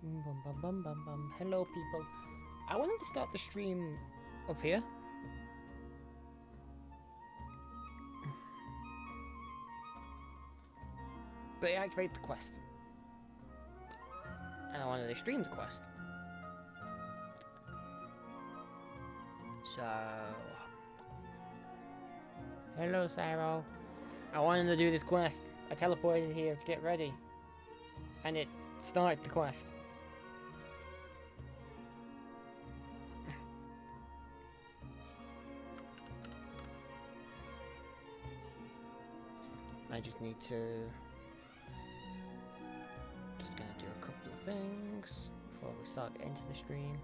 Bum, bum, bum, bum, bum. Hello, people. I wanted to start the stream up here. But it activated the quest. And I wanted to stream the quest. So... Hello, Cyro. I wanted to do this quest. I teleported here to get ready. And it started the quest. I just need to... Just gonna do a couple of things before we start into the stream.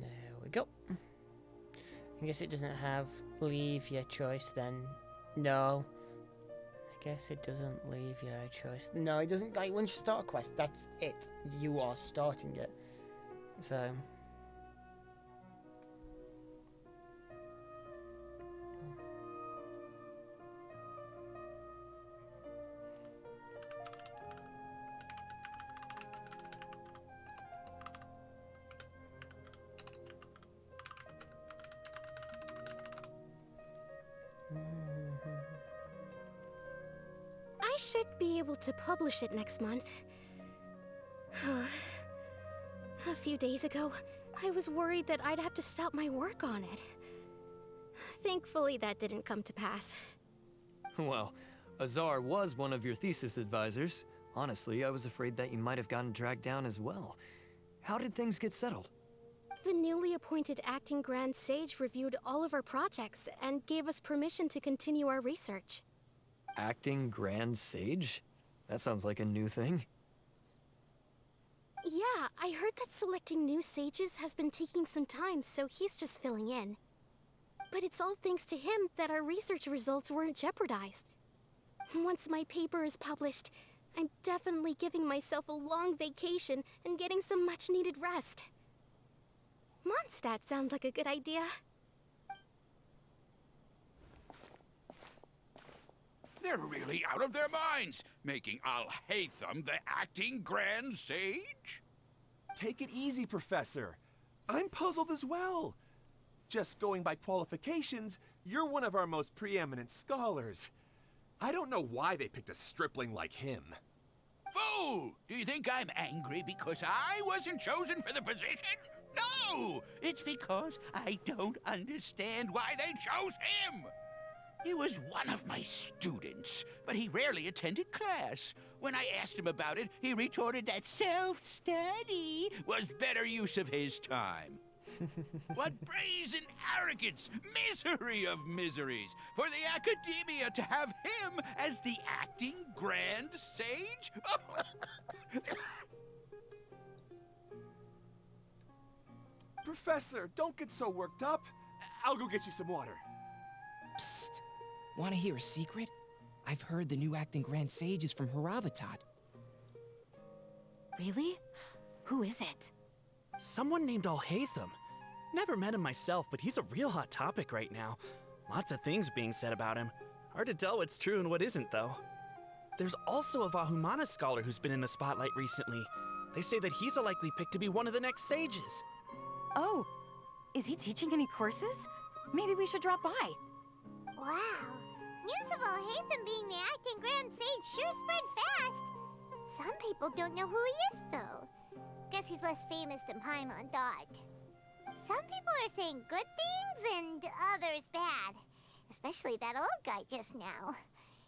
There we go. I guess it doesn't have leave your choice then. No. I guess it doesn't leave your choice. No, it doesn't. Like, once you start a quest, that's it. You are starting it. So... I should be able to publish it next month. A few days ago, I was worried that I'd have to stop my work on it. Thankfully, that didn't come to pass. Well, Azar was one of your thesis advisors. Honestly, I was afraid that you might have gotten dragged down as well. How did things get settled? The newly appointed acting Grand Sage reviewed all of our projects and gave us permission to continue our research. Acting Grand Sage? That sounds like a new thing. Yeah, I heard that selecting new sages has been taking some time, so he's just filling in. But it's all thanks to him that our research results weren't jeopardized. Once my paper is published, I'm definitely giving myself a long vacation and getting some much-needed rest. Mondstadt sounds like a good idea. They're really out of their minds, making Alhaitham the acting Grand Sage? Take it easy, Professor. I'm puzzled as well. Just going by qualifications, you're one of our most preeminent scholars. I don't know why they picked a stripling like him. Fool! Do you think I'm angry because I wasn't chosen for the position? No! It's because I don't understand why they chose him! He was one of my students, but he rarely attended class. When I asked him about it, he retorted that self-study was better use of his time. What brazen arrogance! Misery of miseries! For the academia to have him as the acting Grand Sage? Professor, don't get so worked up. I'll go get you some water. Psst. Want to hear a secret? I've heard the new acting Grand Sage is from Haravatat. Really? Who is it? Someone named Alhaitham. Never met him myself, but he's a real hot topic right now. Lots of things being said about him. Hard to tell what's true and what isn't, though. There's also a Vahumana scholar who's been in the spotlight recently. They say that he's a likely pick to be one of the next sages. Oh, is he teaching any courses? Maybe we should drop by. Wow, News of Alhaitham being the acting Grand Sage sure spread fast. Some people don't know who he is, though. Guess he's less famous than Paimon thought. Some people are saying good things and others bad. Especially that old guy just now.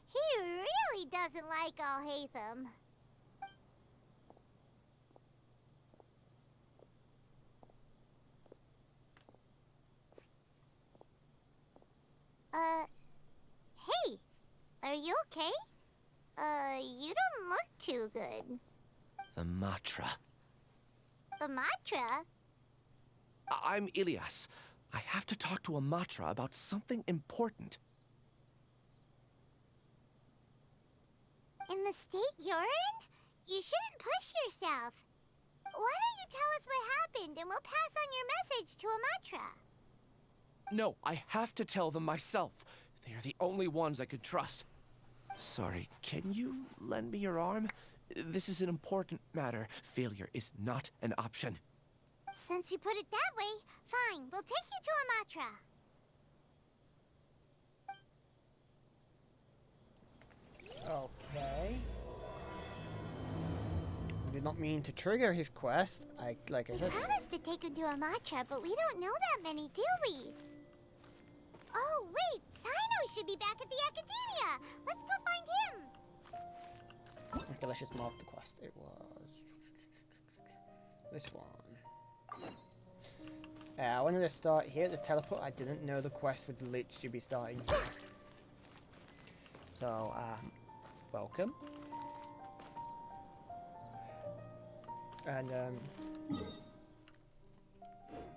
He really doesn't like Alhaitham. Hey, are you okay? You don't look too good. The Matra. The Matra? I'm Ilias. I have to talk to a Matra about something important. In the state you're in? You shouldn't push yourself. Why don't you tell us what happened and we'll pass on your message to a Matra? No, I have to tell them myself. They are the only ones I could trust. Sorry, can you lend me your arm? This is an important matter. Failure is not an option. Since you put it that way, fine. We'll take you to a Matra. Okay. I did not mean to trigger his quest. Like I We said. promised to take him to a Matra, but we don't know that many, do we? Oh, wait! Sino should be back at the Academia! Let's go find him! Okay, let's just mark the quest. It was this one. I wanted to start here at the teleport. I didn't know the quest would literally be starting here. So, welcome. And,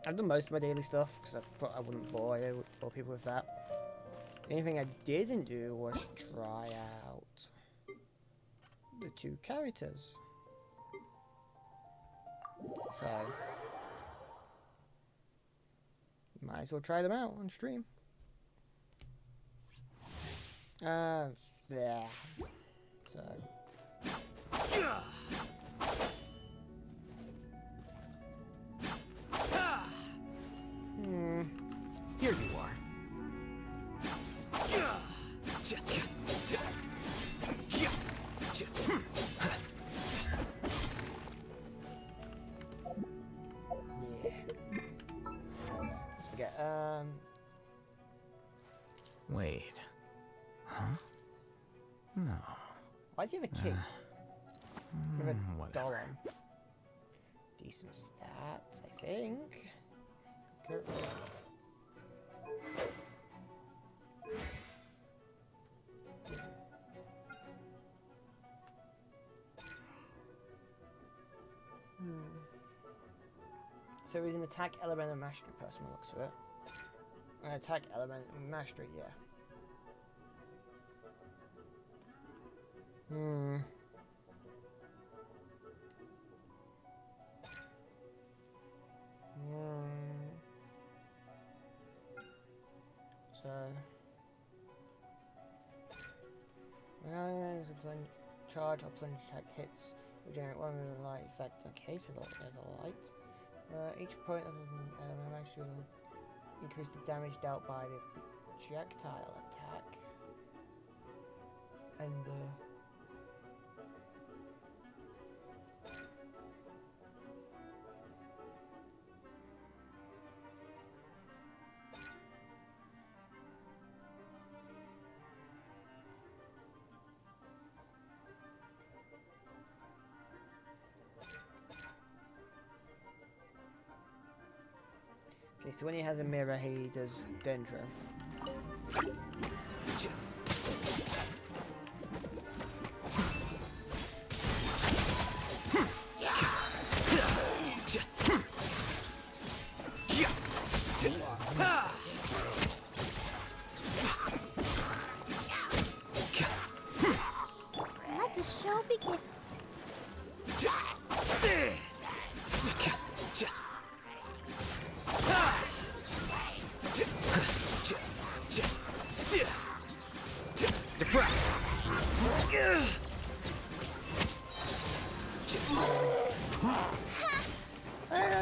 I've done most of my daily stuff because I thought I wouldn't bore people with that. The only thing I didn't do was try out the 2 characters. So, might as well try them out on stream. Yeah. So. Here you are. Yeah. Wait. Huh? No. Why does he have a king? With a Whatever. dollar. Decent stats, I think. Good. So he's an attack element and mastery person, looks of it. An attack element and mastery, yeah. So, charge or plunge attack hits will generate one with a light effect. Okay, so there's a light. Each point of an element mastery will increase the damage dealt by the projectile attack. And okay, so when he has a mirror, he does Dendro. Let the show begin.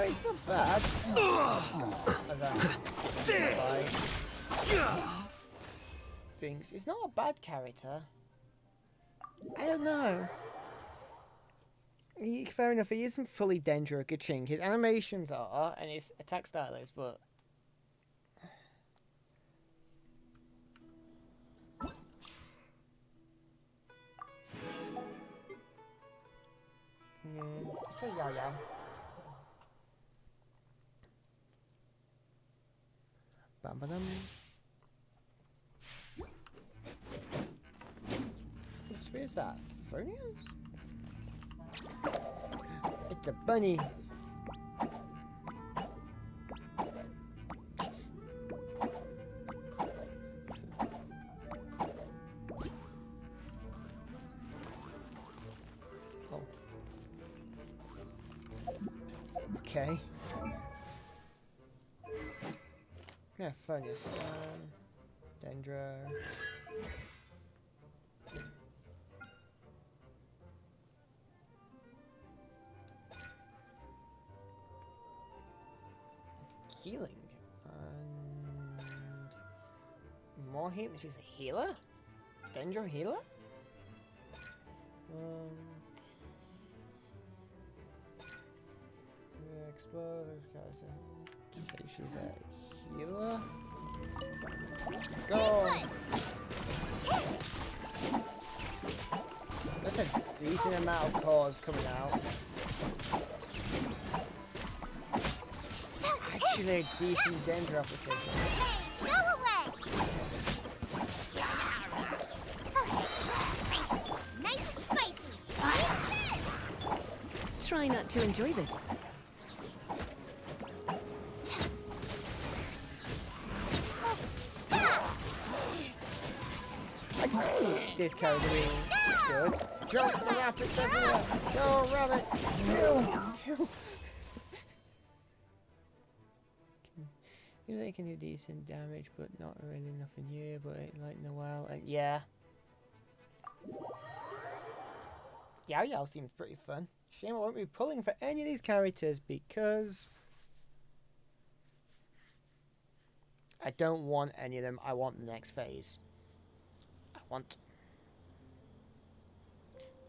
He's not bad. As a fight. things. He's not a bad character. I don't know. Fair enough, he isn't fully Dendro Kaching. His animations are, and his attack style is, but... let's try Yao Yao. Bam ba dum. What is that? Phonians? It's a bunny. Oh. Okay. Yeah, Phonius. Dendro. Healing. And more healing. She's a healer? Dendro healer? Yeah, explode. Okay, she's a healer. Go! That's a decent amount of cores coming out. Actually, a decent Dendro application. Go away! Nice and spicy. Try not to enjoy this. This character being good. Jump the rabbits everywhere! Go, rabbits! Kill! You know they can do decent damage, but not really nothing here, but like Noel, and yeah. Yao Yao seems pretty fun. Shame I won't be pulling for any of these characters because I don't want any of them. I want the next phase.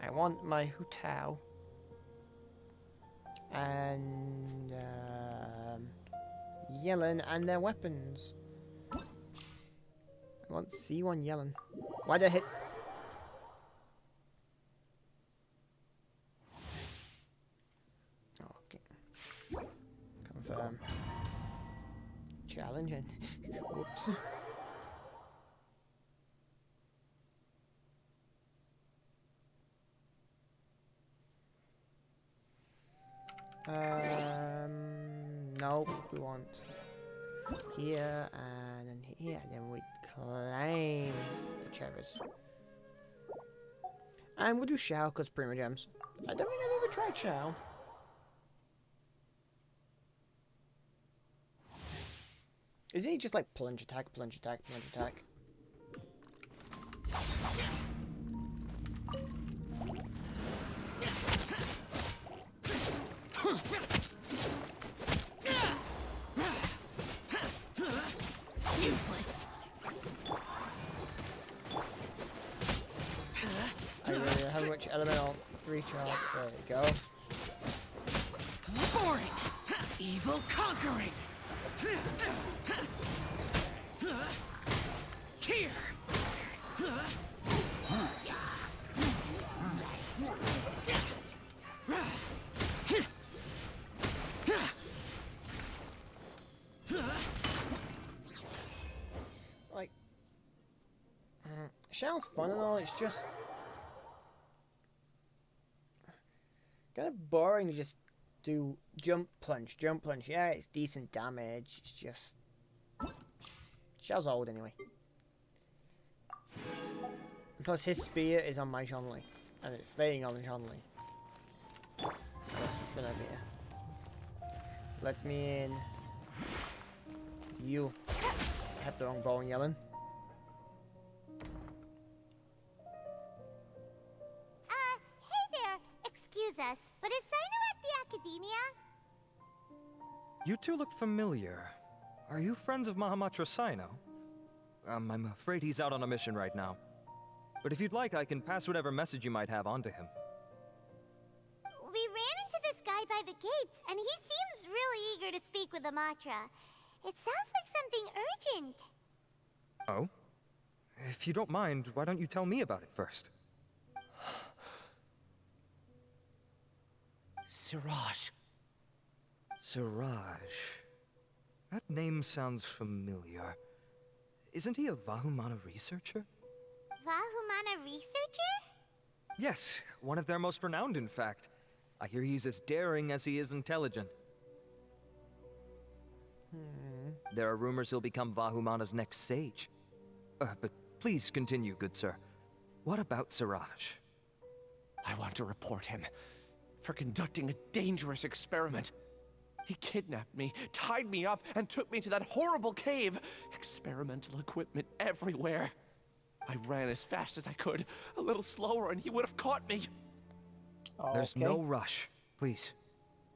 I want my Hu Tao and Yellen and their weapons. I want C1 Yellen. Why'd I hit? Okay. Confirm. Challenge and whoops. No, we want here and then here, and then we claim the cherries. And we'll do Shao because Prima Gems. I don't think I've ever tried Shao. Isn't he just like plunge attack, plunge attack, plunge attack? Useless. I really don't have much elemental recharge. There you go. Boring. Evil conquering. Here. Like, Shao's fun and all, it's just kind of boring to just do jump plunge. Yeah, it's decent damage, it's just Shao's old anyway. And plus his spear is on my Zhongli, and it's staying on Zhongli. That's a good idea. Let me in. You. I have the wrong bow and yelling. Hey there. Excuse us, but is Sino at the Academia? You two look familiar. Are you friends of Mahamatra Sino? I'm afraid he's out on a mission right now. But if you'd like, I can pass whatever message you might have on to him. We ran into this guy by the gates, and he seems really eager to speak with Amatra. It sounds like something urgent. Oh? If you don't mind, why don't you tell me about it first? Siraj. Siraj. That name sounds familiar. Isn't he a Vahumana researcher? Vahumana researcher? Yes, one of their most renowned, in fact. I hear he's as daring as he is intelligent. There are rumors he'll become Vahumana's next sage. But please continue, good sir. What about Siraj? I want to report him for conducting a dangerous experiment. He kidnapped me, tied me up, and took me to that horrible cave. Experimental equipment everywhere. I ran as fast as I could, a little slower, and he would have caught me. There's no rush. Please,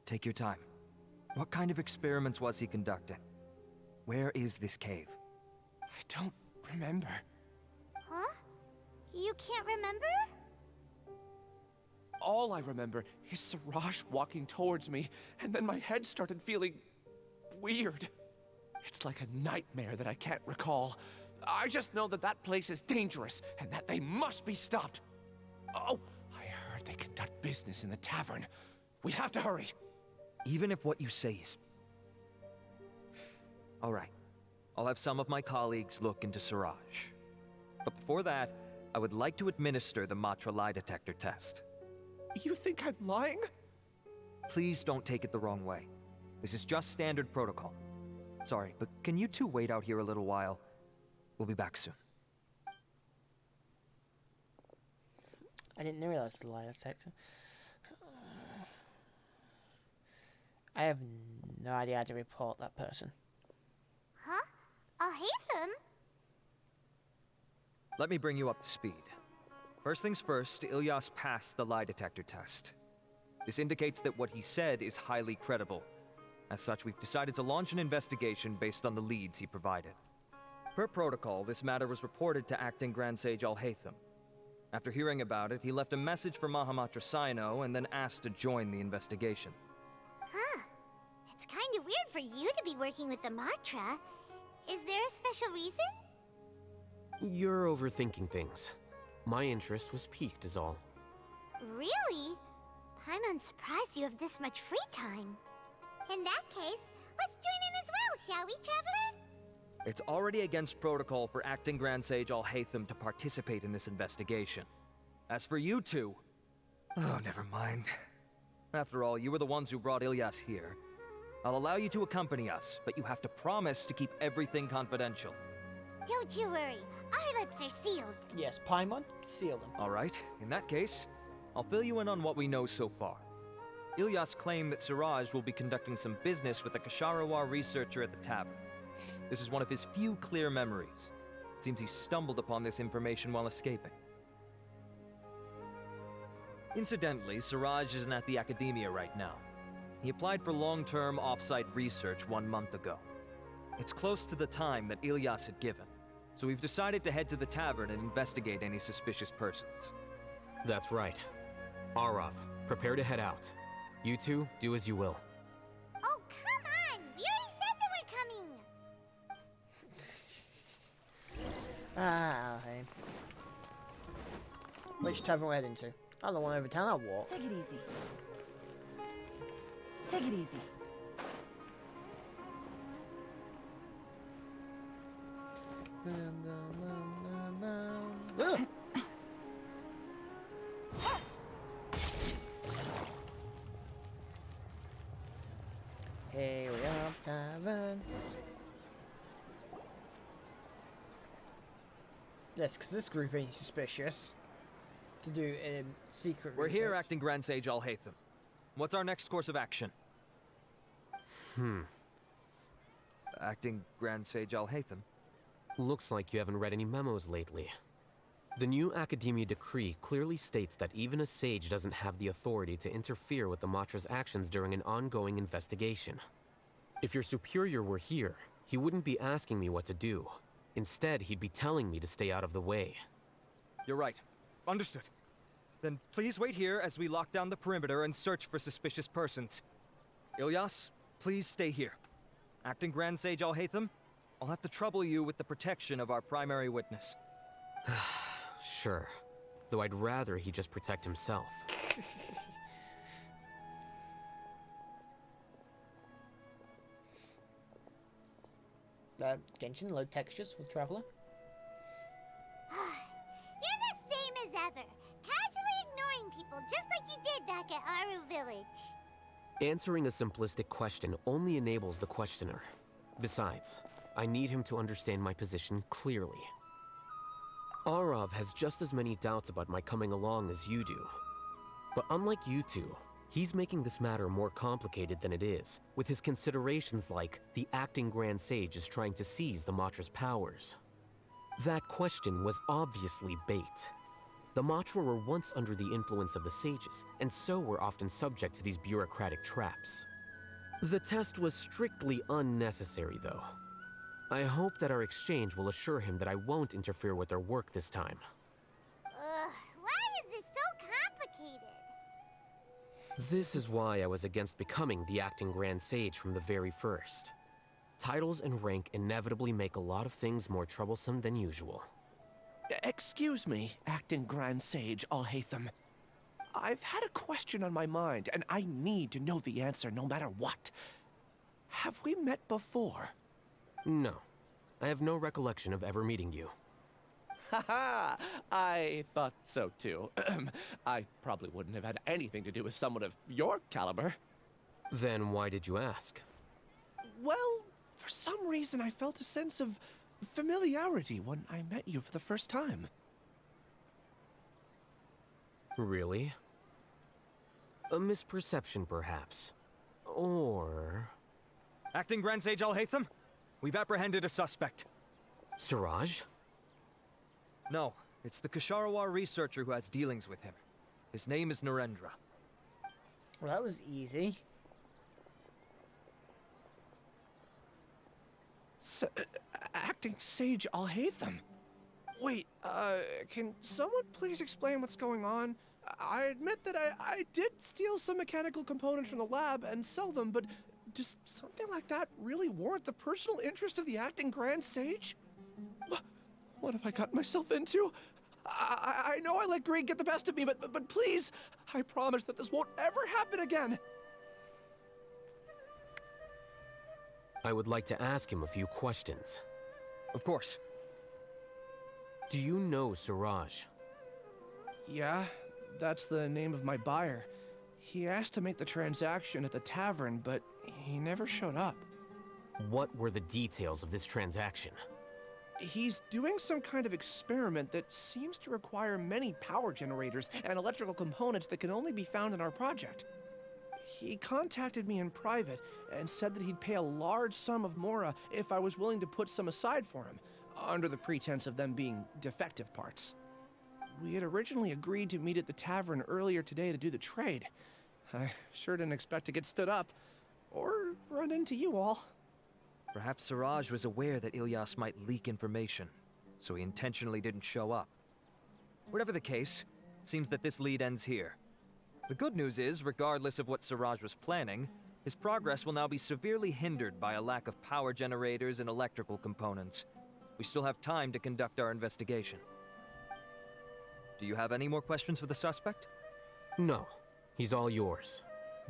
take your time. What kind of experiments was he conducting? Where is this cave? I don't remember. Huh? You can't remember? All I remember is Siraj walking towards me, and then my head started feeling weird. It's like a nightmare that I can't recall. I just know that that place is dangerous, and that they must be stopped. Oh, I heard they conduct business in the tavern. We have to hurry. Even if what you say is... All right. I'll have some of my colleagues look into Siraj. But before that, I would like to administer the Matra lie detector test. You think I'm lying? Please don't take it the wrong way. This is just standard protocol. Sorry, but can you two wait out here a little while? We'll be back soon. I didn't realize the lie detector. I have no idea how to report that person. Huh? I'll hate them. Let me bring you up to speed. First things first, Ilyas passed the lie detector test. This indicates that what he said is highly credible. As such, we've decided to launch an investigation based on the leads he provided. Per protocol, this matter was reported to Acting Grand Sage Al-Haytham. After hearing about it, he left a message for Mahamatra Sino and then asked to join the investigation. Huh. It's kind of weird for you to be working with the Matra. Is there a special reason? You're overthinking things. My interest was piqued is all. Really? I'm surprised you have this much free time. In that case, let's join in as well, shall we, Traveler? It's already against protocol for Acting Grand Sage Al-Haytham to participate in this investigation. As for you two... Oh, never mind. After all, you were the ones who brought Ilyas here. I'll allow you to accompany us, but you have to promise to keep everything confidential. Don't you worry. Our lips are sealed. Yes, Paimon, seal them. All right, in that case, I'll fill you in on what we know so far. Ilyas claimed that Siraj will be conducting some business with a Kasharawar researcher at the tavern. This is one of his few clear memories. It seems he stumbled upon this information while escaping. Incidentally, Siraj isn't at the academia right now. He applied for long-term off-site research 1 month ago. It's close to the time that Ilyas had given, so we've decided to head to the tavern and investigate any suspicious persons. That's right. Arav, prepare to head out. You two, do as you will. Oh, come on! We already said that we're coming! Ah, okay. Which tavern we're heading to? Oh, the one over town, I'll walk. Take it easy. Take it easy. Ugh. Here we are, tavern. Yes, because this group ain't suspicious. To do secret We're here, research. Acting Grand Sage Al-Haytham. What's our next course of action? Acting Grand Sage Al-Haytham? Looks like you haven't read any memos lately. The new Academia decree clearly states that even a sage doesn't have the authority to interfere with the Matra's actions during an ongoing investigation. If your superior were here, he wouldn't be asking me what to do. Instead, he'd be telling me to stay out of the way. You're right. Understood. Then please wait here as we lock down the perimeter and search for suspicious persons. Ilyas, please stay here. Acting Grand Sage Alhaitham, I'll have to trouble you with the protection of our primary witness. Sure. Though I'd rather he just protect himself. Genshin, load textures for Traveler. You're the same as ever, casually ignoring people just like you did back at Aru Village. Answering a simplistic question only enables the questioner. Besides, I need him to understand my position clearly. Arav has just as many doubts about my coming along as you do. But unlike you two, he's making this matter more complicated than it is, with his considerations like the acting Grand Sage is trying to seize the Matra's powers. That question was obviously bait. The Matra were once under the influence of the sages, and so were often subject to these bureaucratic traps. The test was strictly unnecessary, though. I hope that our exchange will assure him that I won't interfere with their work this time. Why is this so complicated? This is why I was against becoming the acting Grand Sage from the very first. Titles and rank inevitably make a lot of things more troublesome than usual. Excuse me, Acting Grand Sage Alhaitham. I've had a question on my mind, and I need to know the answer no matter what. Have we met before? No. I have no recollection of ever meeting you. Haha, I thought so too. I probably wouldn't have had anything to do with someone of your caliber. Then why did you ask? Well, for some reason I felt a sense of familiarity when I met you for the first time. Really? A misperception, perhaps. Or... Acting Grand Sage Alhaitham, we've apprehended a suspect. Siraj? No, it's the Ksharawar researcher who has dealings with him. His name is Narendra. Well, that was easy. Acting Sage Alhaitham? Wait, can someone please explain what's going on? I admit that I did steal some mechanical components from the lab and sell them, but does something like that really warrant the personal interest of the Acting Grand Sage? What have I gotten myself into? I know I let greed get the best of me, but please, I promise that this won't ever happen again. I would like to ask him a few questions. Of course. Do you know Siraj? Yeah, that's the name of my buyer. He asked to make the transaction at the tavern, but he never showed up. What were the details of this transaction? He's doing some kind of experiment that seems to require many power generators and electrical components that can only be found in our project. He contacted me in private and said that he'd pay a large sum of Mora if I was willing to put some aside for him, under the pretense of them being defective parts. We had originally agreed to meet at the tavern earlier today to do the trade. I sure didn't expect to get stood up, or run into you all. Perhaps Siraj was aware that Ilyas might leak information, so he intentionally didn't show up. Whatever the case, it seems that this lead ends here. The good news is, regardless of what Siraj was planning, his progress will now be severely hindered by a lack of power generators and electrical components. We still have time to conduct our investigation. Do you have any more questions for the suspect? No. He's all yours.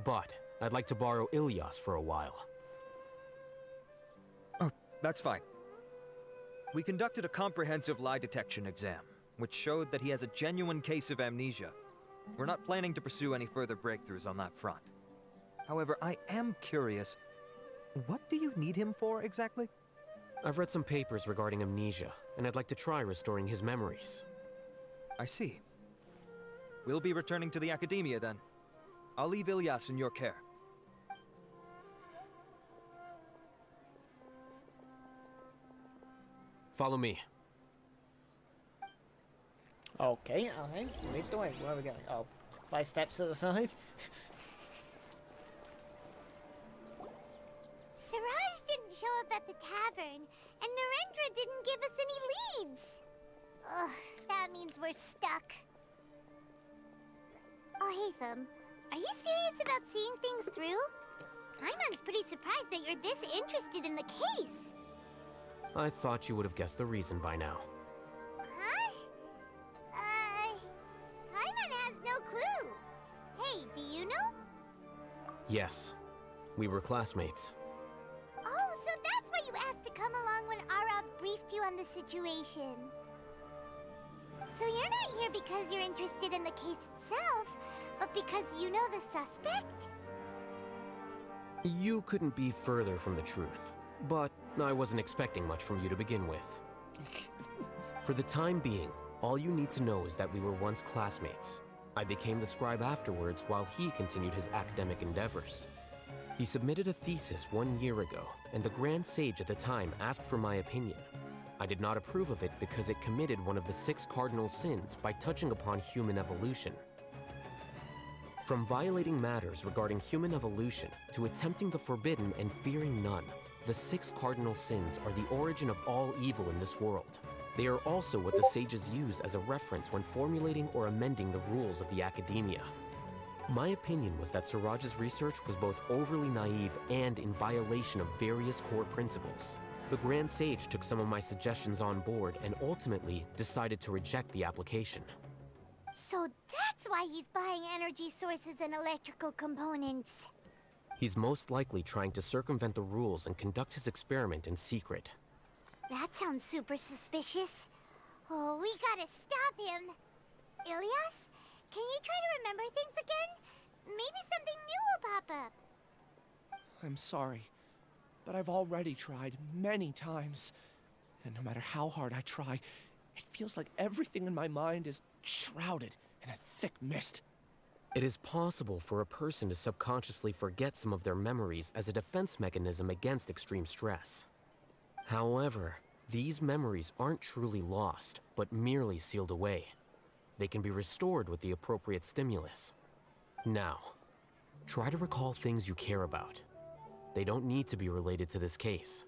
But I'd like to borrow Ilyas for a while. Oh, that's fine. We conducted a comprehensive lie detection exam, which showed that he has a genuine case of amnesia. We're not planning to pursue any further breakthroughs on that front. However, I am curious, what do you need him for exactly? I've read some papers regarding amnesia, and I'd like to try restoring his memories. I see. We'll be returning to the Academia then. I'll leave Ilyas in your care. Follow me. Okay, okay. Lead the way. Where are we going? Oh, 5 steps to the side. Siraj didn't show up at the tavern, and Narendra didn't give us any leads. Ugh, that means we're stuck. Oh, Hatham, are you serious about seeing things through? Paimon's pretty surprised that you're this interested in the case. I thought you would have guessed the reason by now. Huh? Paimon has no clue. Hey, do you know? Yes, we were classmates. Oh, so that's why you asked to come along when Arav briefed you on the situation. So you're not here because you're interested in the case itself, but because you know the suspect? You couldn't be further from the truth, but I wasn't expecting much from you to begin with. For the time being, all you need to know is that we were once classmates. I became the scribe afterwards while he continued his academic endeavors. He submitted a thesis 1 year ago, and the Grand Sage at the time asked for my opinion. I did not approve of it because it committed one of the 6 cardinal sins by touching upon human evolution. From violating matters regarding human evolution to attempting the forbidden and fearing none, the 6 cardinal sins are the origin of all evil in this world. They are also what the sages use as a reference when formulating or amending the rules of the academia. My opinion was that Siraj's research was both overly naive and in violation of various core principles. The Grand Sage took some of my suggestions on board and ultimately decided to reject the application. So that's why he's buying energy sources and electrical components. He's most likely trying to circumvent the rules and conduct his experiment in secret. That sounds super suspicious. Oh, we gotta stop him. Ilias, can you try to remember things again? Maybe something new will pop up. I'm sorry, but I've already tried many times. And no matter how hard I try, it feels like everything in my mind is shrouded in a thick mist. It is possible for a person to subconsciously forget some of their memories as a defense mechanism against extreme stress. However, these memories aren't truly lost, but merely sealed away. They can be restored with the appropriate stimulus. Now, try to recall things you care about. They don't need to be related to this case.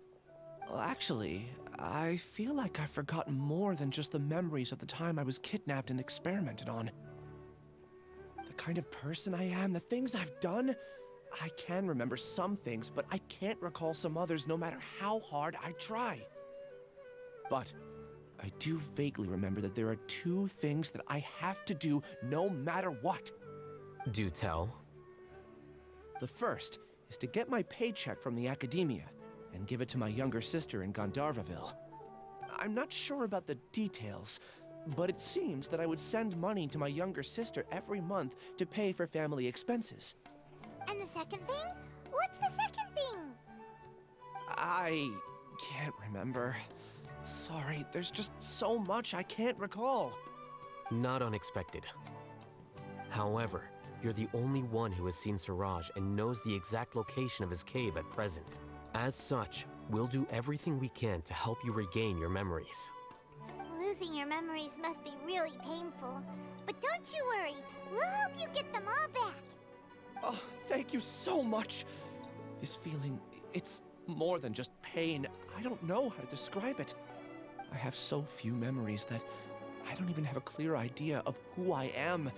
Well, actually, I feel like I've forgotten more than just the memories of the time I was kidnapped and experimented on. The kind of person I am, the things I've done, I can remember some things, but I can't recall some others no matter how hard I try. But I do vaguely remember that there are 2 things that I have to do no matter what. Do tell. The first is to get my paycheck from the academia and give it to my younger sister in Gandharvaville. I'm not sure about the details, but it seems that I would send money to my younger sister every month to pay for family expenses. And the second thing? What's the second thing? I can't remember. Sorry, there's just so much I can't recall. Not unexpected. However, you're the only one who has seen Siraj and knows the exact location of his cave at present. As such, we'll do everything we can to help you regain your memories. Losing your memories must be really painful. But don't you worry, we'll help you get them all back. Oh, thank you so much. This feeling, it's more than just pain. I don't know how to describe it. I have so few memories that I don't even have a clear idea of who I am.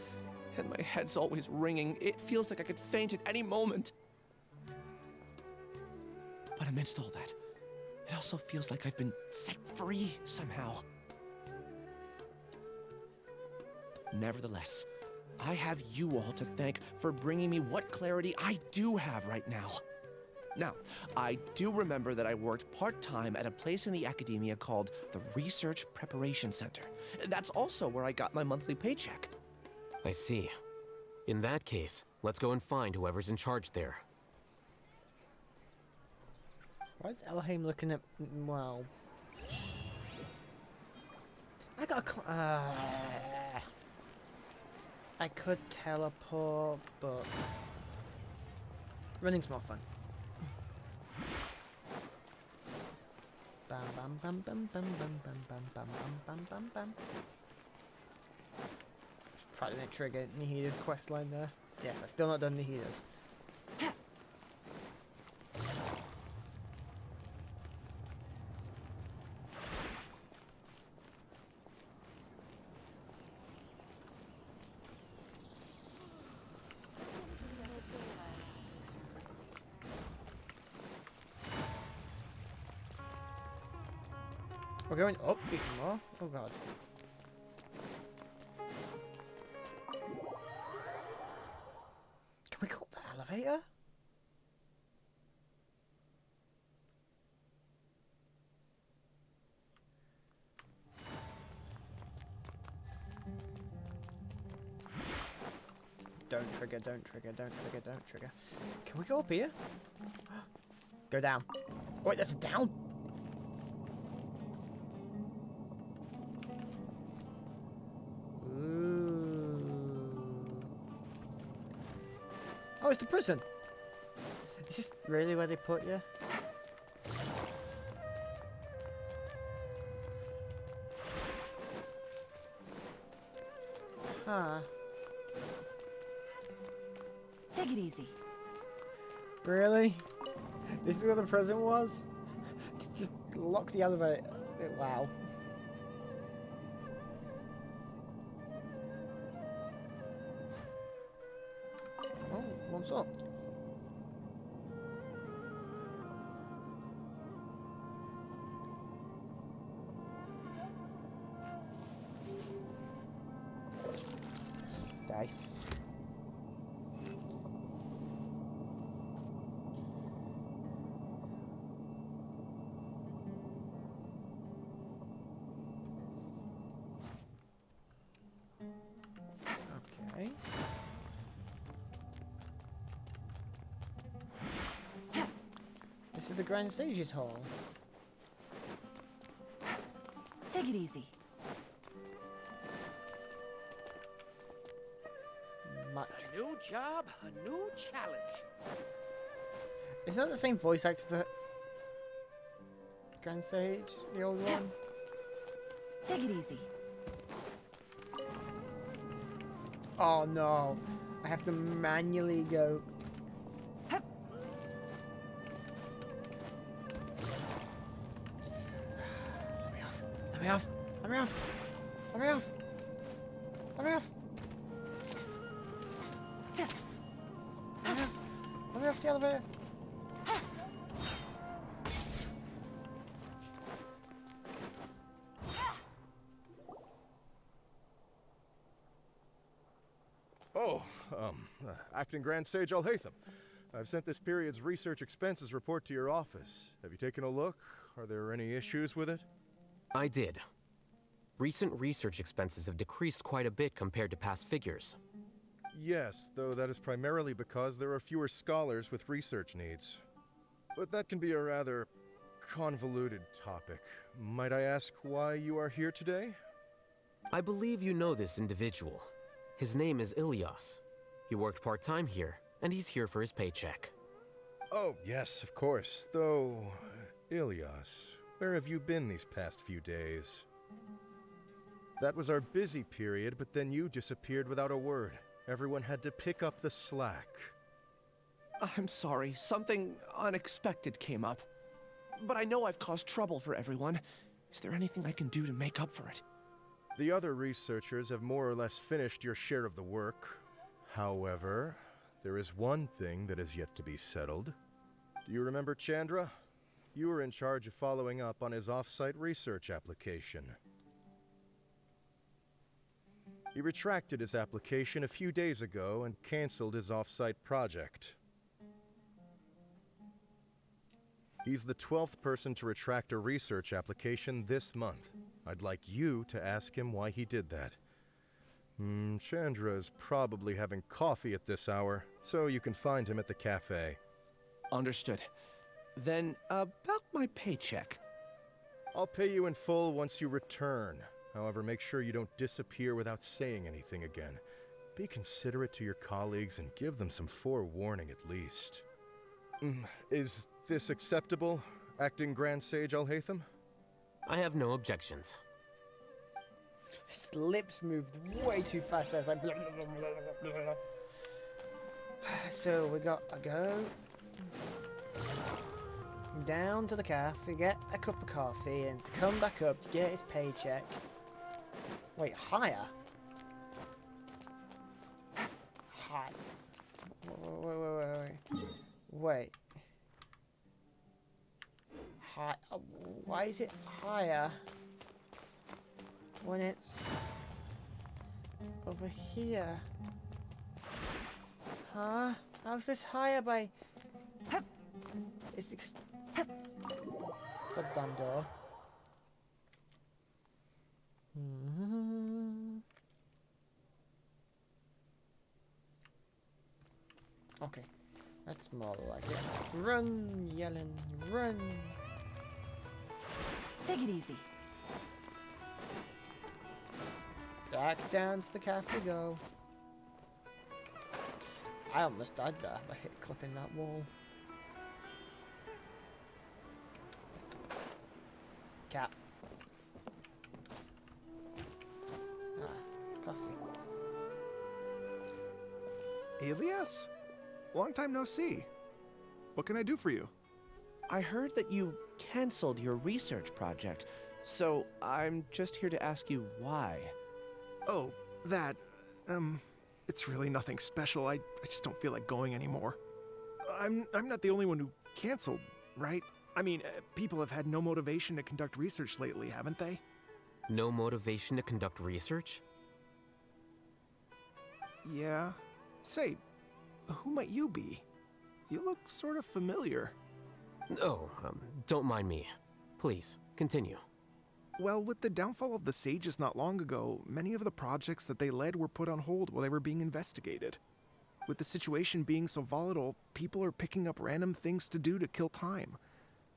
And my head's always ringing. It feels like I could faint at any moment. But amidst all that, it also feels like I've been set free somehow. Nevertheless, I have you all to thank for bringing me what clarity I do have right now. Now, I do remember that I worked part-time at a place in the academia called the Research Preparation Center. That's also where I got my monthly paycheck. I see. In that case, let's go and find whoever's in charge there. Why is Elheim looking at... well... I got I could teleport, but... running's more fun. Bam bam bam bam bam bam bam bam bam bam bam bam. Probably didn't trigger Nihida's questline there. Yes, I've still not done Nihida's. We're going up even more. Oh god. Can we go up the elevator? Don't trigger, don't trigger, don't trigger, don't trigger. Can we go up here? Go down. Wait, that's a down? Ooh. Oh, it's the prison. Is this really where they put you? Huh. Take it easy. Really? This is where the prison was? Just lock the elevator. Wow. Oh, what's up? Dice. Okay. This is the Grand Stages Hall. Take it easy. Much. A new job, a new challenge. Is that the same voice actor that Grand Stage, the old one? Take it easy. Oh no, I have to manually go. Let me off. Let me off. Let me off. Let me off. Let me off. Let me off the elevator. Oh, Acting Grand Sage Alhaitham. I've sent this period's research expenses report to your office. Have you taken a look? Are there any issues with it? I did. Recent research expenses have decreased quite a bit compared to past figures. Yes, though that is primarily because there are fewer scholars with research needs. But that can be a rather convoluted topic. Might I ask why you are here today? I believe you know this individual. His name is Ilyas. He worked part-time here, and he's here for his paycheck. Oh, yes, of course. Though, Ilyas, where have you been these past few days? That was our busy period, but then you disappeared without a word. Everyone had to pick up the slack. I'm sorry, something unexpected came up. But I know I've caused trouble for everyone. Is there anything I can do to make up for it? The other researchers have more or less finished your share of the work. However, there is one thing that is yet to be settled. Do you remember Chandra? You were in charge of following up on his off-site research application. He retracted his application a few days ago and canceled his off-site project. He's the 12th person to retract a research application this month. I'd like you to ask him why he did that. Chandra is probably having coffee at this hour, so you can find him at the cafe. Understood. Then, about my paycheck. I'll pay you in full once you return. However, make sure you don't disappear without saying anything again. Be considerate to your colleagues and give them some forewarning at least. Is this acceptable, Acting Grand Sage Alhaitham? I have no objections. His lips moved way too fast. I was like, blah, blah, blah, blah, blah, blah. So we got to go down to the cafe, get a cup of coffee, and to come back up to get his paycheck. Wait, higher? High. Wait. High. Why is it higher? when it's over here? Huh? How's this higher by... It's goddamn door. Okay, that's more like it. Run, yelling, run! Take it easy. Back down to the cafe we go. I almost died there by clipping that wall. Cat. Ah, coffee. Elias? Long time no see. What can I do for you? I heard that you canceled your research project, so I'm just here to ask you why. Oh, that, it's really nothing special. I just don't feel like going anymore. I'm not the only one who canceled, right? I mean, people have had no motivation to conduct research lately, haven't they? No motivation to conduct research? Yeah. Say, who might you be? You look sort of familiar. Oh, don't mind me. Please, continue. Well, with the downfall of the Sages not long ago, many of the projects that they led were put on hold while they were being investigated. With the situation being so volatile, people are picking up random things to do to kill time.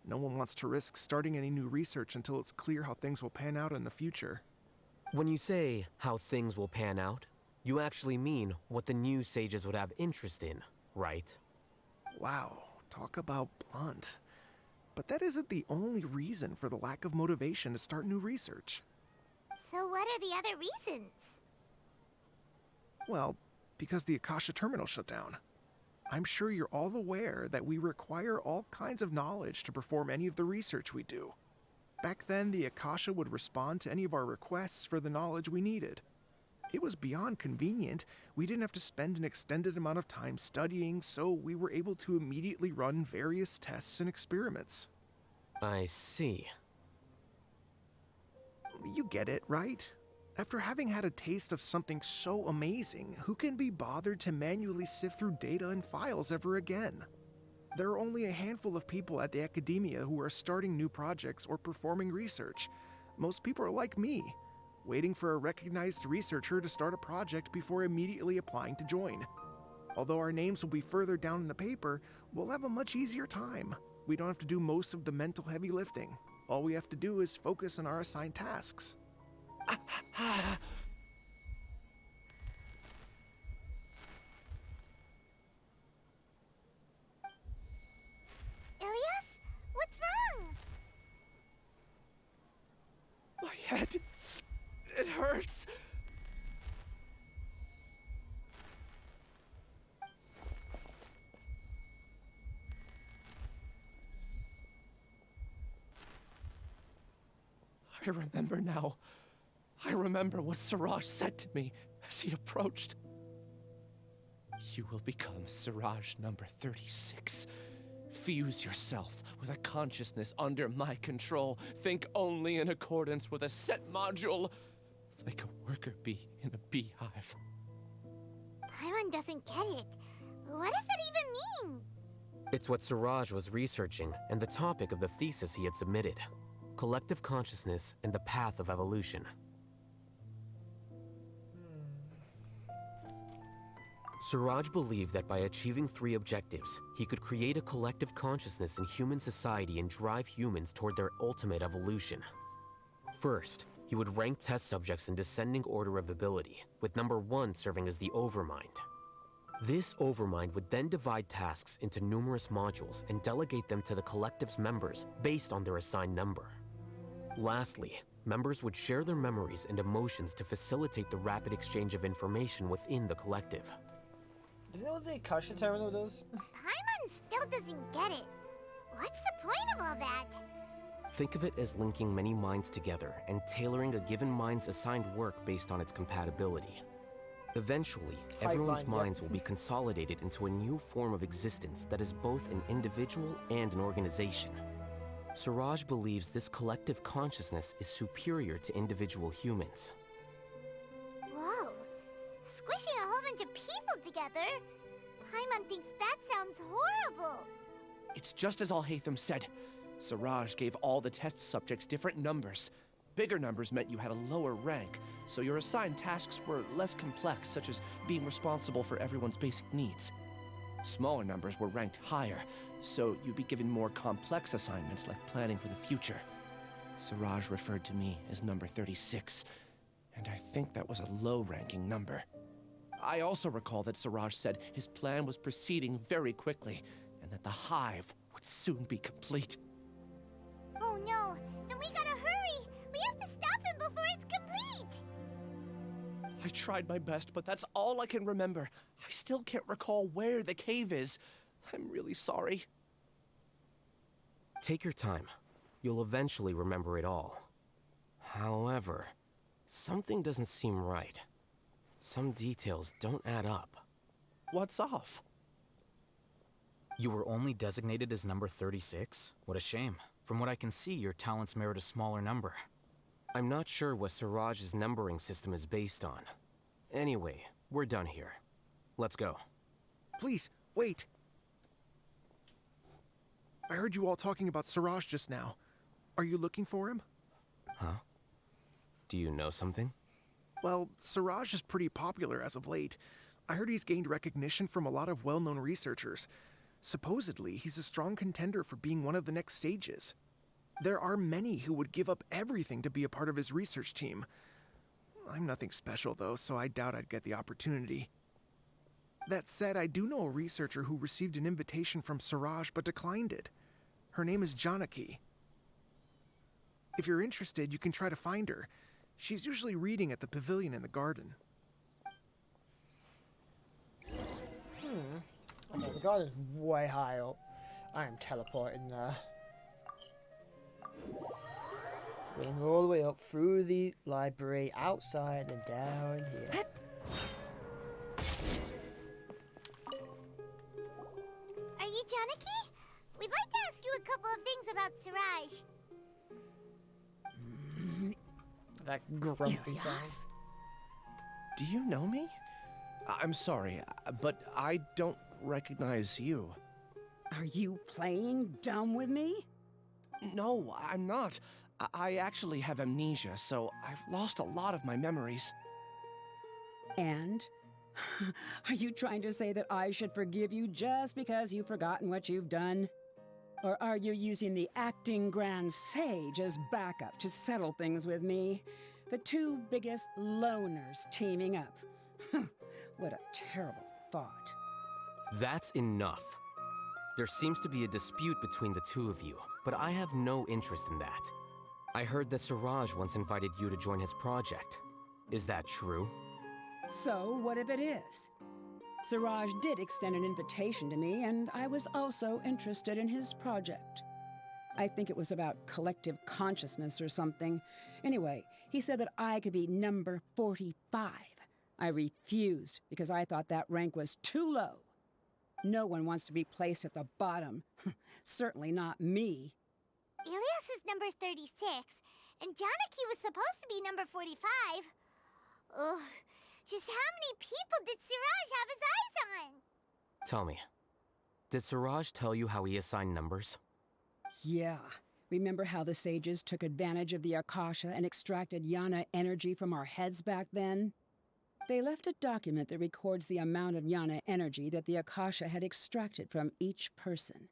No one wants to risk starting any new research until it's clear how things will pan out in the future. When you say how things will pan out, you actually mean what the new Sages would have interest in, right? Wow, talk about blunt. But that isn't the only reason for the lack of motivation to start new research. So what are the other reasons? Well, because the Akasha terminal shut down. I'm sure you're all aware that we require all kinds of knowledge to perform any of the research we do. Back then, the Akasha would respond to any of our requests for the knowledge we needed. It was beyond convenient. We didn't have to spend an extended amount of time studying, so we were able to immediately run various tests and experiments. I see. You get it, right? After having had a taste of something so amazing, who can be bothered to manually sift through data and files ever again? There are only a handful of people at the academia who are starting new projects or performing research. Most people are like me, waiting for a recognized researcher to start a project before immediately applying to join. Although our names will be further down in the paper, we'll have a much easier time. We don't have to do most of the mental heavy lifting. All we have to do is focus on our assigned tasks. Ilias? What's wrong? My head, it hurts. I remember now. I remember what Siraj said to me as he approached. You will become Siraj number 36. Fuse yourself with a consciousness under my control. Think only in accordance with a set module, like a worker bee in a beehive. Paimon doesn't get it. What does that even mean? It's what Siraj was researching and the topic of the thesis he had submitted. Collective consciousness and the path of evolution. Siraj believed that by achieving 3 objectives, he could create a collective consciousness in human society and drive humans toward their ultimate evolution. First, he would rank test subjects in descending order of ability, with number 1 serving as the Overmind. This Overmind would then divide tasks into numerous modules and delegate them to the collective's members based on their assigned number. Lastly, members would share their memories and emotions to facilitate the rapid exchange of information within the collective. Do you know what the Akasha terminal does? Paimon still doesn't get it. What's the point of all that? Think of it as linking many minds together and tailoring a given mind's assigned work based on its compatibility. Eventually, everyone's minds will be consolidated into a new form of existence that is both an individual and an organization. Suraj believes this collective consciousness is superior to individual humans. Whoa. Squishing a whole bunch of people together? Paimon thinks that sounds horrible. It's just as Alhaitham said. Siraj gave all the test subjects different numbers. Bigger numbers meant you had a lower rank, so your assigned tasks were less complex, such as being responsible for everyone's basic needs. Smaller numbers were ranked higher, so you'd be given more complex assignments like planning for the future. Siraj referred to me as number 36, and I think that was a low-ranking number. I also recall that Siraj said his plan was proceeding very quickly, and that the hive would soon be complete. Oh no, then we gotta hurry! We have to stop him before it's complete! I tried my best, but that's all I can remember. I still can't recall where the cave is. I'm really sorry. Take your time. You'll eventually remember it all. However, something doesn't seem right. Some details don't add up. What's off? You were only designated as number 36? What a shame. From what I can see, your talents merit a smaller number. I'm not sure what Siraj's numbering system is based on. Anyway, we're done here. Let's go. Please, wait. I heard you all talking about Siraj just now. Are you looking for him? Huh? Do you know something? Well, Siraj is pretty popular as of late. I heard he's gained recognition from a lot of well-known researchers. Supposedly, he's a strong contender for being one of the next sages. There are many who would give up everything to be a part of his research team. I'm nothing special, though, so I doubt I'd get the opportunity. That said, I do know a researcher who received an invitation from Siraj but declined it. Her name is Janaki. If you're interested, you can try to find her. She's usually reading at the pavilion in the garden. Okay, the garden's way high up. I am teleporting there. Going all the way up through the library, outside and down here. Are you Janaki? We'd like to ask you a couple of things about Siraj. That grumpy sound. Do you know me? I'm sorry, but I don't recognize you. Are you playing dumb with me? No, I'm not. I actually have amnesia, so I've lost a lot of my memories. And? Are you trying to say that I should forgive you just because you've forgotten what you've done? Or are you using the acting Grand Sage as backup to settle things with me? The two biggest loners teaming up. What a terrible thought. That's enough. There seems to be a dispute between the two of you, but I have no interest in that. I heard that Siraj once invited you to join his project. Is that true? So, what if it is? Siraj did extend an invitation to me, and I was also interested in his project. I think it was about collective consciousness or something. Anyway, he said that I could be number 45. I refused because I thought that rank was too low. No one wants to be placed at the bottom. Certainly not me. Ilias is number 36, and Janaki was supposed to be number 45. Ugh, just how many people did Siraj have his eyes on? Tell me, did Siraj tell you how he assigned numbers? Yeah. Remember how the sages took advantage of the Akasha and extracted Yana energy from our heads back then? They left a document that records the amount of Yana energy that the Akasha had extracted from each person.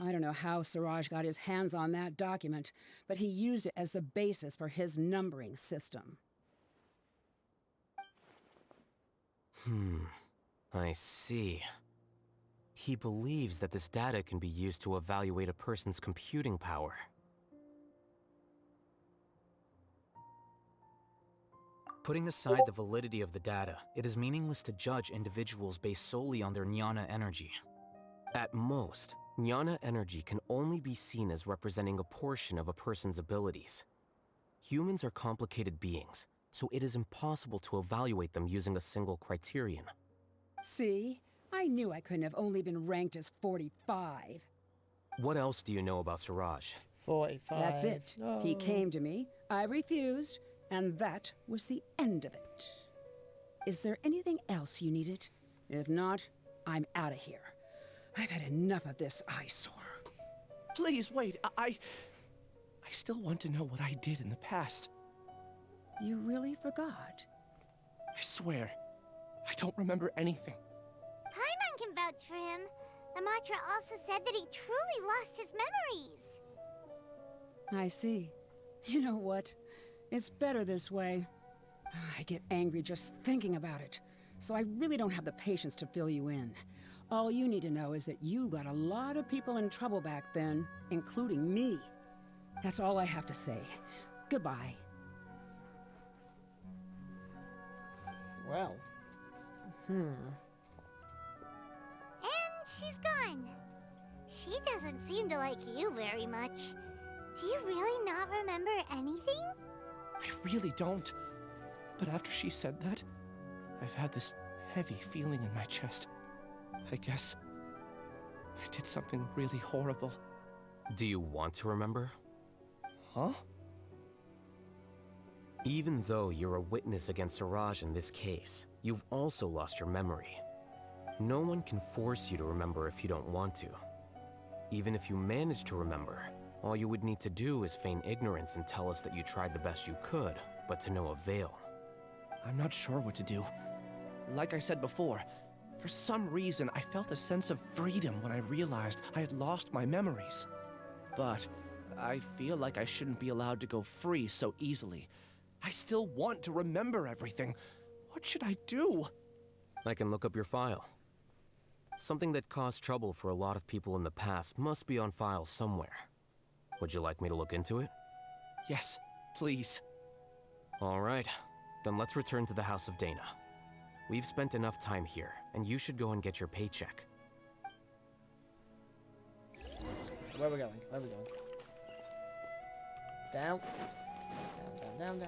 I don't know how Siraj got his hands on that document, but he used it as the basis for his numbering system. I see. He believes that this data can be used to evaluate a person's computing power. Putting aside the validity of the data, it is meaningless to judge individuals based solely on their jnana energy. At most, jnana energy can only be seen as representing a portion of a person's abilities. Humans are complicated beings, so it is impossible to evaluate them using a single criterion. See? I knew I couldn't have only been ranked as 45. What else do you know about Siraj? 45. That's it. He came to me, I refused, and that was the end of it. Is there anything else you needed? If not, I'm out of here. I've had enough of this eyesore. Please, wait. I still want to know what I did in the past. You really forgot? I swear, I don't remember anything. Paimon can vouch for him. The mantra also said that he truly lost his memories. I see. You know what? It's better this way. I get angry just thinking about it, so I really don't have the patience to fill you in. All you need to know is that you got a lot of people in trouble back then, including me. That's all I have to say. Goodbye. Well. And she's gone. She doesn't seem to like you very much. Do you really not remember anything? I really don't. But after she said that, I've had this heavy feeling in my chest. I guess I did something really horrible. Do you want to remember? Huh? Even though you're a witness against Siraj in this case, you've also lost your memory. No one can force you to remember if you don't want to. Even if you manage to remember, all you would need to do is feign ignorance and tell us that you tried the best you could, but to no avail. I'm not sure what to do. Like I said before, for some reason I felt a sense of freedom when I realized I had lost my memories. But I feel like I shouldn't be allowed to go free so easily. I still want to remember everything. What should I do? I can look up your file. Something that caused trouble for a lot of people in the past must be on file somewhere. Would you like me to look into it? Yes, please. All right, then let's return to the House of Dana. We've spent enough time here, and you should go and get your paycheck. Where are we going? Where are we going? Down. Down.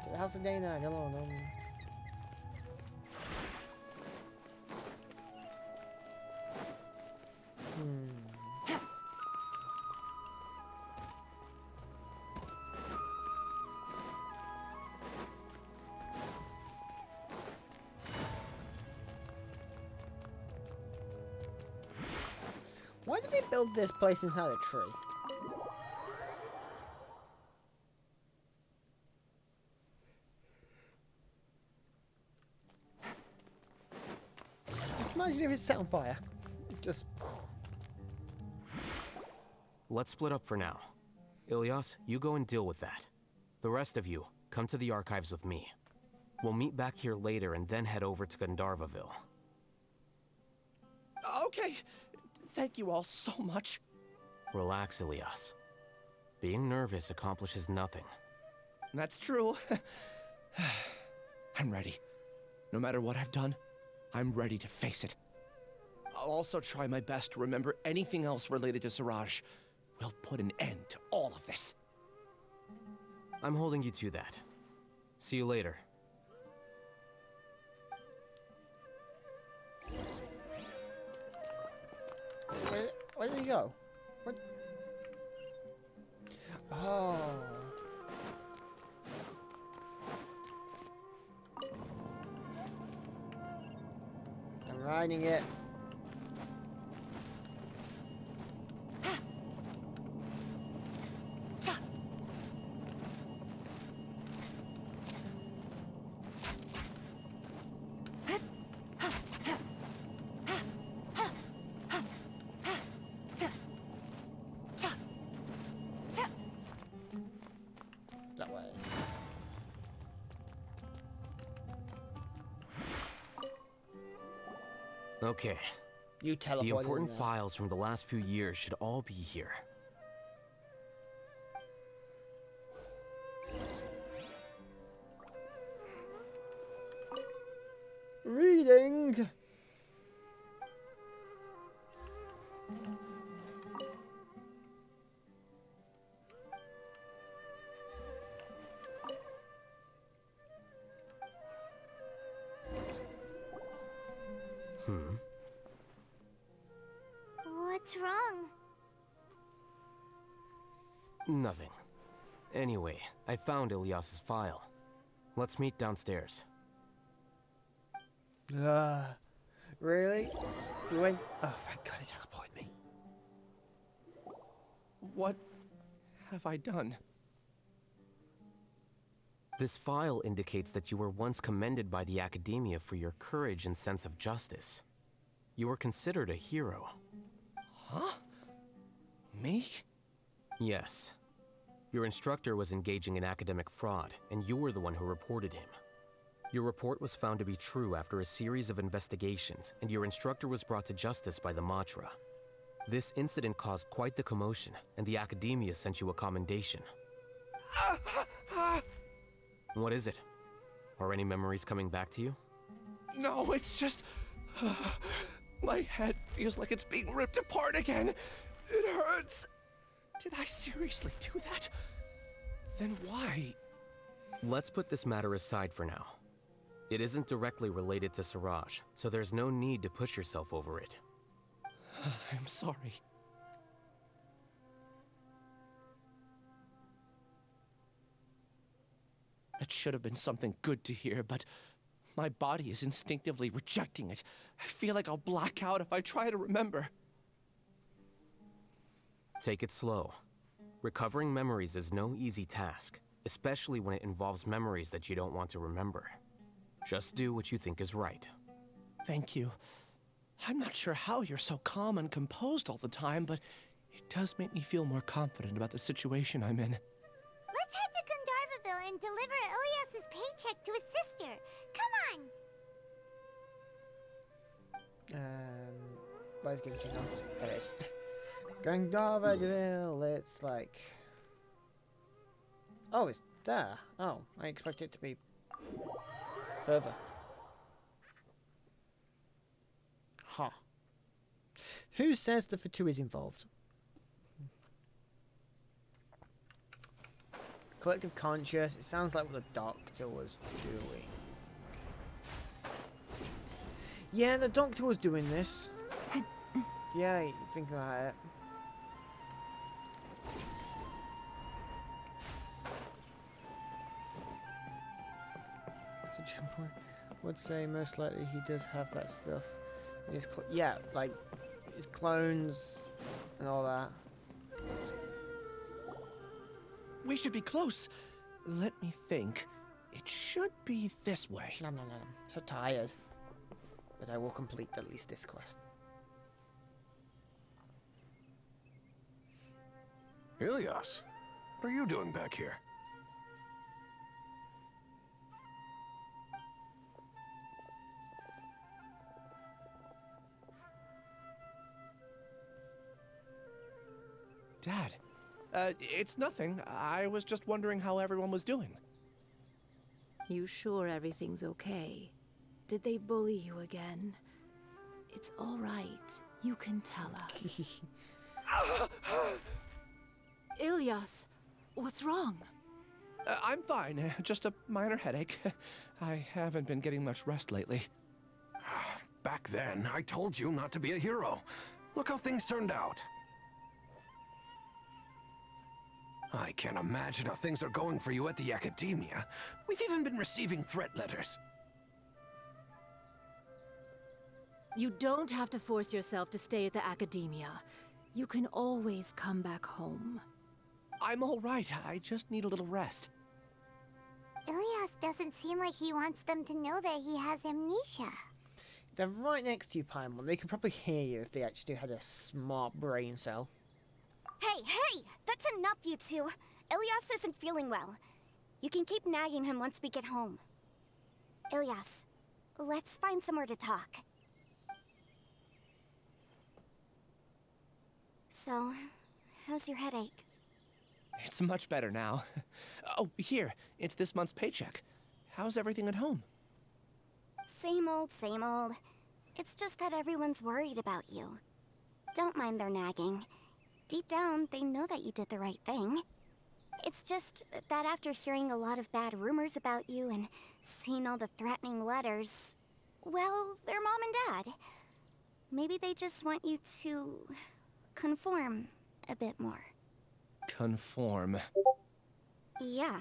To the House of Dana, come on. Why did they build this place inside a tree? Imagine if it's set on fire. Just... Let's split up for now. Ilyas, you go and deal with that. The rest of you, come to the archives with me. We'll meet back here later and then head over to Gandharvaville. Okay. Thank you all so much. Relax, Ilyas. Being nervous accomplishes nothing. That's true. I'm ready. No matter what I've done, I'm ready to face it. I'll also try my best to remember anything else related to Siraj. We'll put an end to all of this. I'm holding you to that. See you later. Where did he go? What? Oh. I'm riding it. That way. Okay. You teleported The important in there. files from the last few years should all be here. Reading. What's wrong? Nothing. Anyway, I found Ilyas's file. Let's meet downstairs. Really? You went... Oh, thank God it teleported me. What have I done? This file indicates that you were once commended by the Academia for your courage and sense of justice. You were considered a hero. Huh? Me? Yes. Your instructor was engaging in academic fraud, and you were the one who reported him. Your report was found to be true after a series of investigations, and your instructor was brought to justice by the Matra. This incident caused quite the commotion, and the Academia sent you a commendation. What is it? Are any memories coming back to you? No, it's just... my head feels like it's being ripped apart again. It hurts. Did I seriously do that? Then why? Let's put this matter aside for now. It isn't directly related to Siraj, so there's no need to push yourself over it. I'm sorry. It should have been something good to hear, but my body is instinctively rejecting it. I feel like I'll black out if I try to remember. Take it slow. Recovering memories is no easy task, especially when it involves memories that you don't want to remember. Just do what you think is right. Thank you. I'm not sure how you're so calm and composed all the time, but it does make me feel more confident about the situation I'm in. Let's head to Gandharvaville and deliver Ilyas's paycheck to his sister. Come on! Where's Genshin? There it is. Gandharvaville, it's like... Oh, it's there. Oh, I expect it to be further. Huh. Who says the Fatu is involved? Collective conscious. It sounds like what the doctor was doing. Yeah, the doctor was doing this. Yeah, you think about it. So Jump would say most likely he does have that stuff. His yeah, like his clones and all that. We should be close. Let me think. It should be this way. No. So tired. But I will complete at least this quest. Ilyas, what are you doing back here? Dad, it's nothing. I was just wondering how everyone was doing. You sure everything's okay? Did they bully you again? It's all right. You can tell us. Ilyas, what's wrong? I'm fine. Just a minor headache. I haven't been getting much rest lately. Back then, I told you not to be a hero. Look how things turned out. I can't imagine how things are going for you at the Academia. We've even been receiving threat letters. You don't have to force yourself to stay at the Academia. You can always come back home. I'm all right. I just need a little rest. Ilyas doesn't seem like he wants them to know that he has amnesia. They're right next to you, Paimon. They could probably hear you if they actually had a smart brain cell. Hey! That's enough, you two. Ilyas isn't feeling well. You can keep nagging him once we get home. Ilyas, let's find somewhere to talk. So, how's your headache? It's much better now. Oh, here. It's this month's paycheck. How's everything at home? Same old, same old. It's just that everyone's worried about you. Don't mind their nagging. Deep down, they know that you did the right thing. It's just that after hearing a lot of bad rumors about you and seeing all the threatening letters, well, they're mom and dad. Maybe they just want you to conform a bit more. conform. Yeah.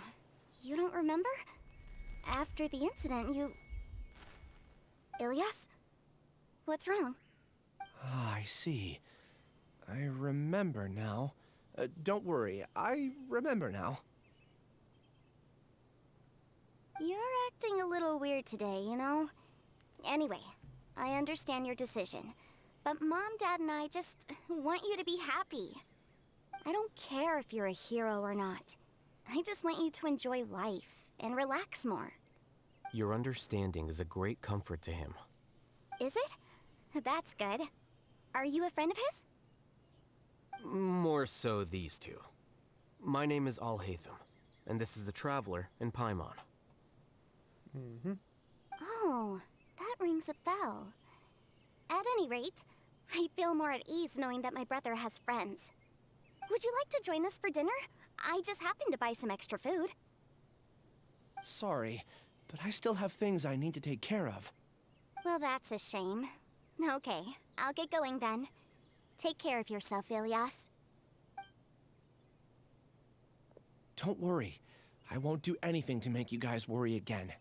You don't remember? After the incident, you... Ilyas? What's wrong? Ah, I see. I remember now. Don't worry, I remember now. You're acting a little weird today, you know? Anyway, I understand your decision. But Mom, Dad, and I just want you to be happy. I don't care if you're a hero or not. I just want you to enjoy life and relax more. Your understanding is a great comfort to him. Is it? That's good. Are you a friend of his? More so these two. My name is Al-Haytham, and this is the Traveler in Paimon. Oh, that rings a bell. At any rate, I feel more at ease knowing that my brother has friends. Would you like to join us for dinner? I just happened to buy some extra food. Sorry, but I still have things I need to take care of. Well, that's a shame. Okay, I'll get going then. Take care of yourself, Ilyas. Don't worry. I won't do anything to make you guys worry again.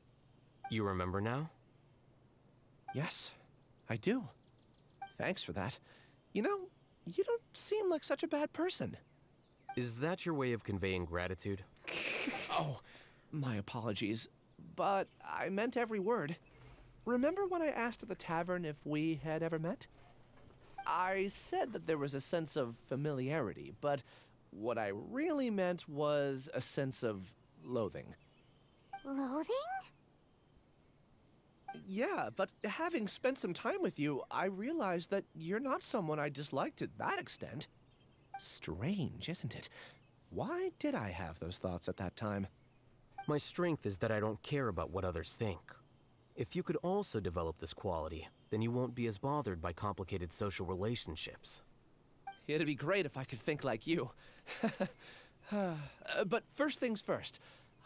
You remember now? Yes, I do. Thanks for that. You know, you don't seem like such a bad person. Is that your way of conveying gratitude? Oh, my apologies. But I meant every word. Remember when I asked at the tavern if we had ever met? I said that there was a sense of familiarity, but what I really meant was a sense of loathing. Loathing? Yeah, but having spent some time with you, I realized that you're not someone I dislike to that extent. Strange, isn't it? Why did I have those thoughts at that time? My strength is that I don't care about what others think. If you could also develop this quality, then you won't be as bothered by complicated social relationships. It'd be great if I could think like you. But first things first.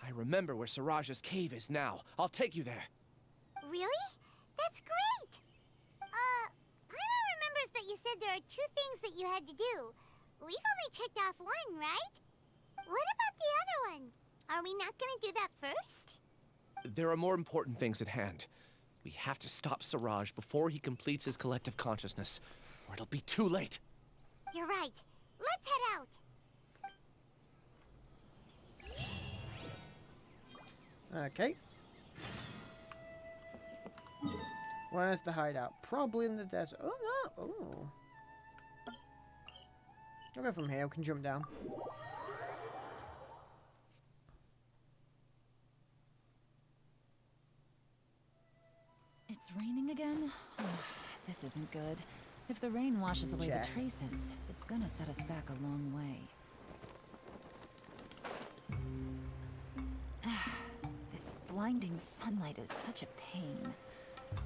I remember where Siraj's cave is now. I'll take you there. Really? That's great! Paimon remembers that you said there are 2 things that you had to do. We've only checked off 1, right? What about the other one? Are we not gonna do that first? There are more important things at hand. We have to stop Siraj before he completes his collective consciousness, or it'll be too late. You're right. Let's head out. Okay. Where's the hideout? Probably in the desert. Oh no! Oh. I'll go from here. We can jump down. It's raining again? This isn't good. If the rain washes away the traces, it's gonna set us back a long way. This blinding sunlight is such a pain.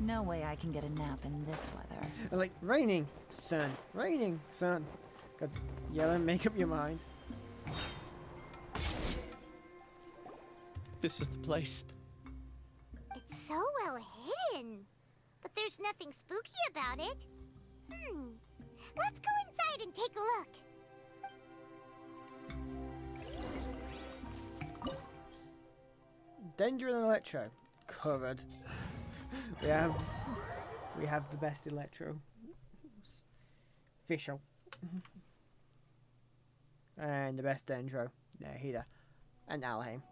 No way I can get a nap in this weather. Like, raining, sun. Raining, sun. God, yell and make up your mind. This is the place. It's so well hidden. But there's nothing spooky about it. Let's go inside and take a look. Danger and Electro. Covered. we have the best Electro. Official. And the best Dendro. Here. And Alhaim.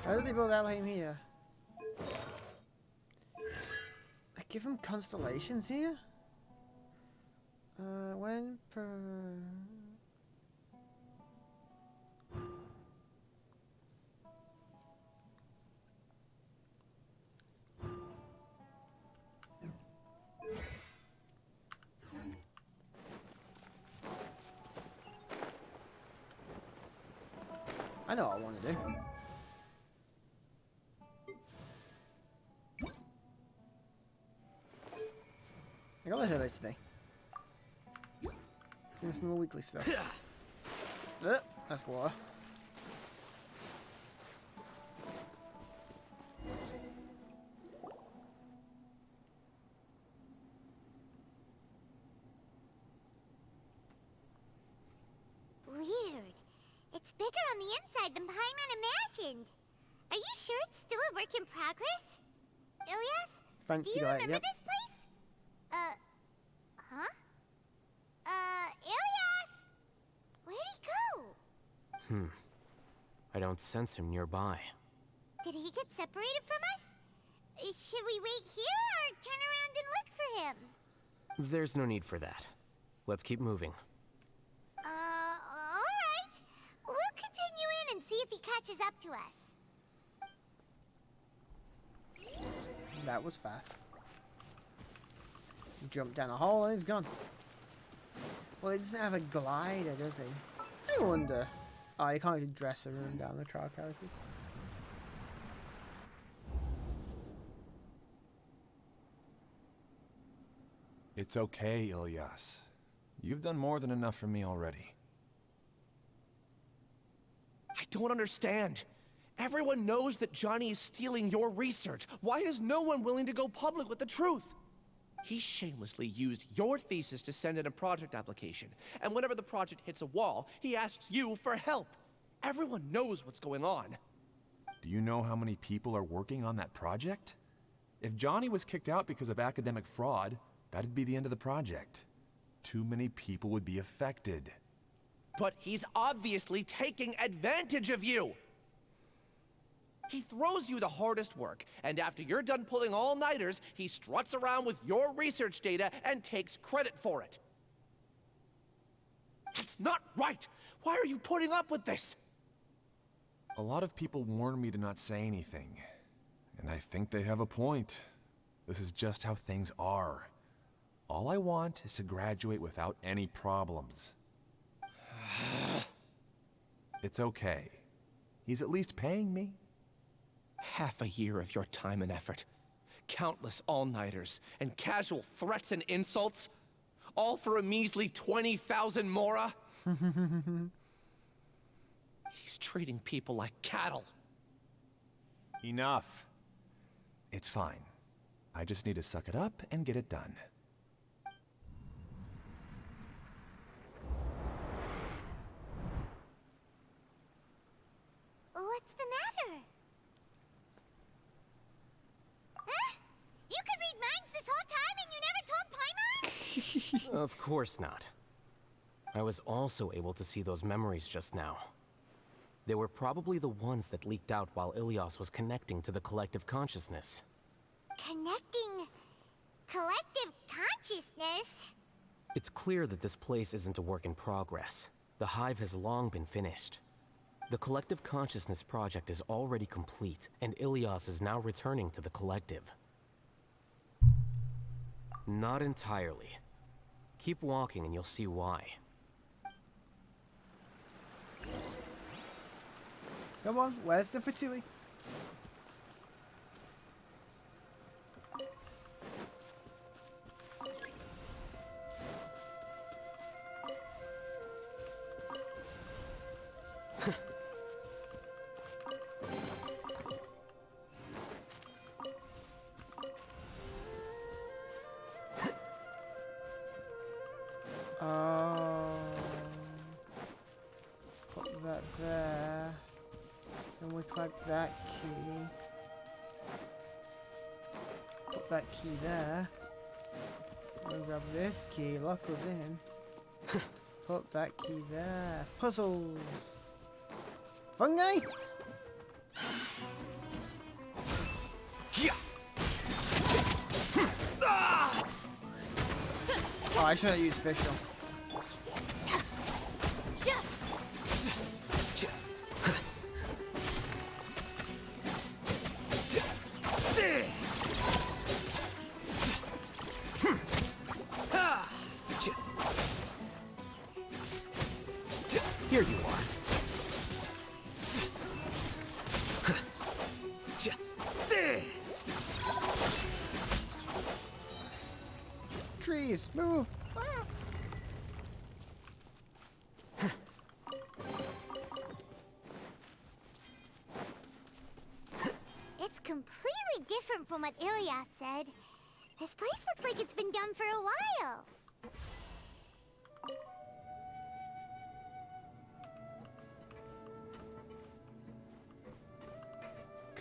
How did they build Alhaim here? I give him constellations here? When per... I know what I want to do. I got this over today. Give some more weekly stuff. That's water. It's bigger on the inside than Paimon imagined. Are you sure it's still a work in progress? Ilias? Fancy Do you guy, remember yep. this place? Huh? Ilias! Where'd he go? I don't sense him nearby. Did he get separated from us? Should we wait here or turn around and look for him? There's no need for that. Let's keep moving. Alright. We'll continue in and see if he catches up to us. That was fast. Jump down a hole and he's gone. Well, he doesn't have a glider, does he? I wonder. Oh, you can't even dress and run down the trial characters. It's okay, Ilyas. You've done more than enough for me already. I don't understand. Everyone knows that Johnny is stealing your research. Why is no one willing to go public with the truth? He shamelessly used your thesis to send in a project application, and whenever the project hits a wall, he asks you for help. Everyone knows what's going on. Do you know how many people are working on that project? If Johnny was kicked out because of academic fraud, that'd be the end of the project. Too many people would be affected. But he's obviously taking advantage of you! He throws you the hardest work, and after you're done pulling all-nighters, he struts around with your research data and takes credit for it. That's not right! Why are you putting up with this? A lot of people warn me to not say anything, and I think they have a point. This is just how things are. All I want is to graduate without any problems. It's okay. He's at least paying me. Half a year of your time and effort. Countless all-nighters and casual threats and insults. All for a measly 20,000 mora? He's treating people like cattle. Enough. It's fine. I just need to suck it up and get it done. What's the matter? Huh? You could read minds this whole time and you never told Paimon? Of course not. I was also able to see those memories just now. They were probably the ones that leaked out while Ilias was connecting to the collective consciousness. Connecting collective consciousness? It's clear that this place isn't a work in progress. The hive has long been finished. The collective consciousness project is already complete, and Ilias is now returning to the collective. Not entirely. Keep walking and you'll see why. Come on, where's the Fatui? Put that there. Then we collect that key. Put that key there. Then grab this key, lock us in. Put that key there. Puzzles! Fungi! Oh, I should have used Fischl. Here you are. Trees, move! Ah. It's completely different from what Ilias said. This place looks like it's been done for a while.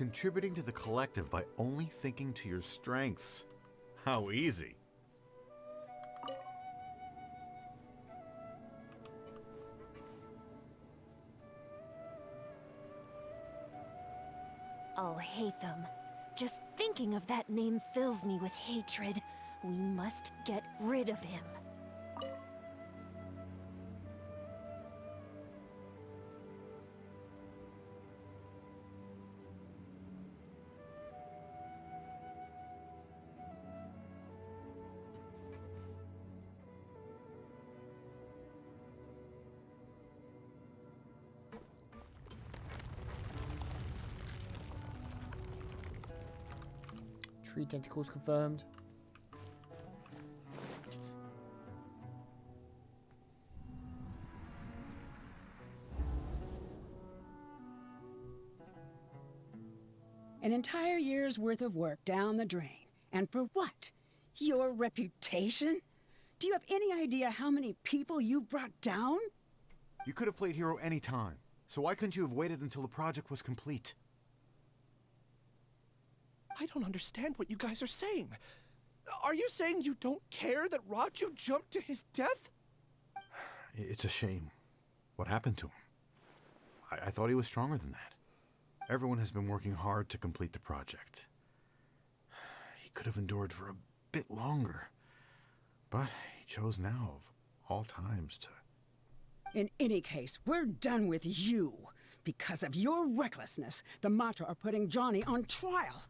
contributing to the collective by only thinking to your strengths. How easy. Alhaitham. Just thinking of that name fills me with hatred. We must get rid of him. Tree tentacles confirmed. An entire year's worth of work down the drain. And for what? Your reputation? Do you have any idea how many people you've brought down? You could have played hero any time, so why couldn't you have waited until the project was complete? I don't understand what you guys are saying. Are you saying you don't care that Raju jumped to his death? It's a shame. What happened to him? I thought he was stronger than that. Everyone has been working hard to complete the project. He could have endured for a bit longer. But he chose now, of all times, to... In any case, we're done with you. Because of your recklessness, the Matra are putting Johnny on trial.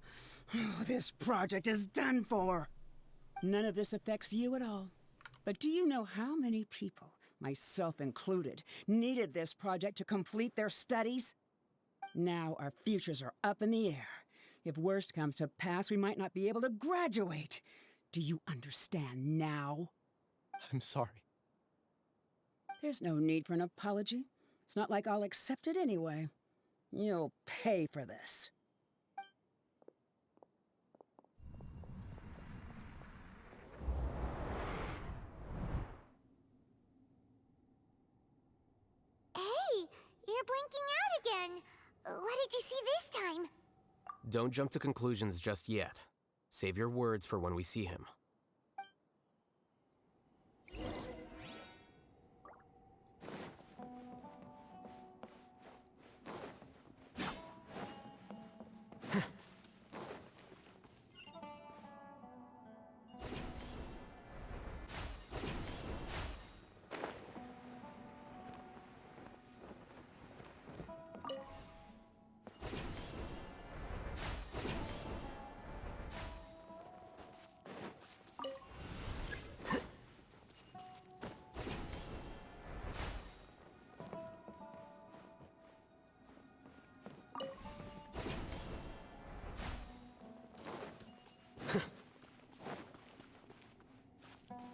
This project is done for. None of this affects you at all. But do you know how many people, myself included, needed this project to complete their studies? Now our futures are up in the air. If worst comes to pass, we might not be able to graduate. Do you understand now? I'm sorry. There's no need for an apology. It's not like I'll accept it anyway. You'll pay for this. Hey, you're blinking out again. What did you see this time? Don't jump to conclusions just yet. Save your words for when we see him.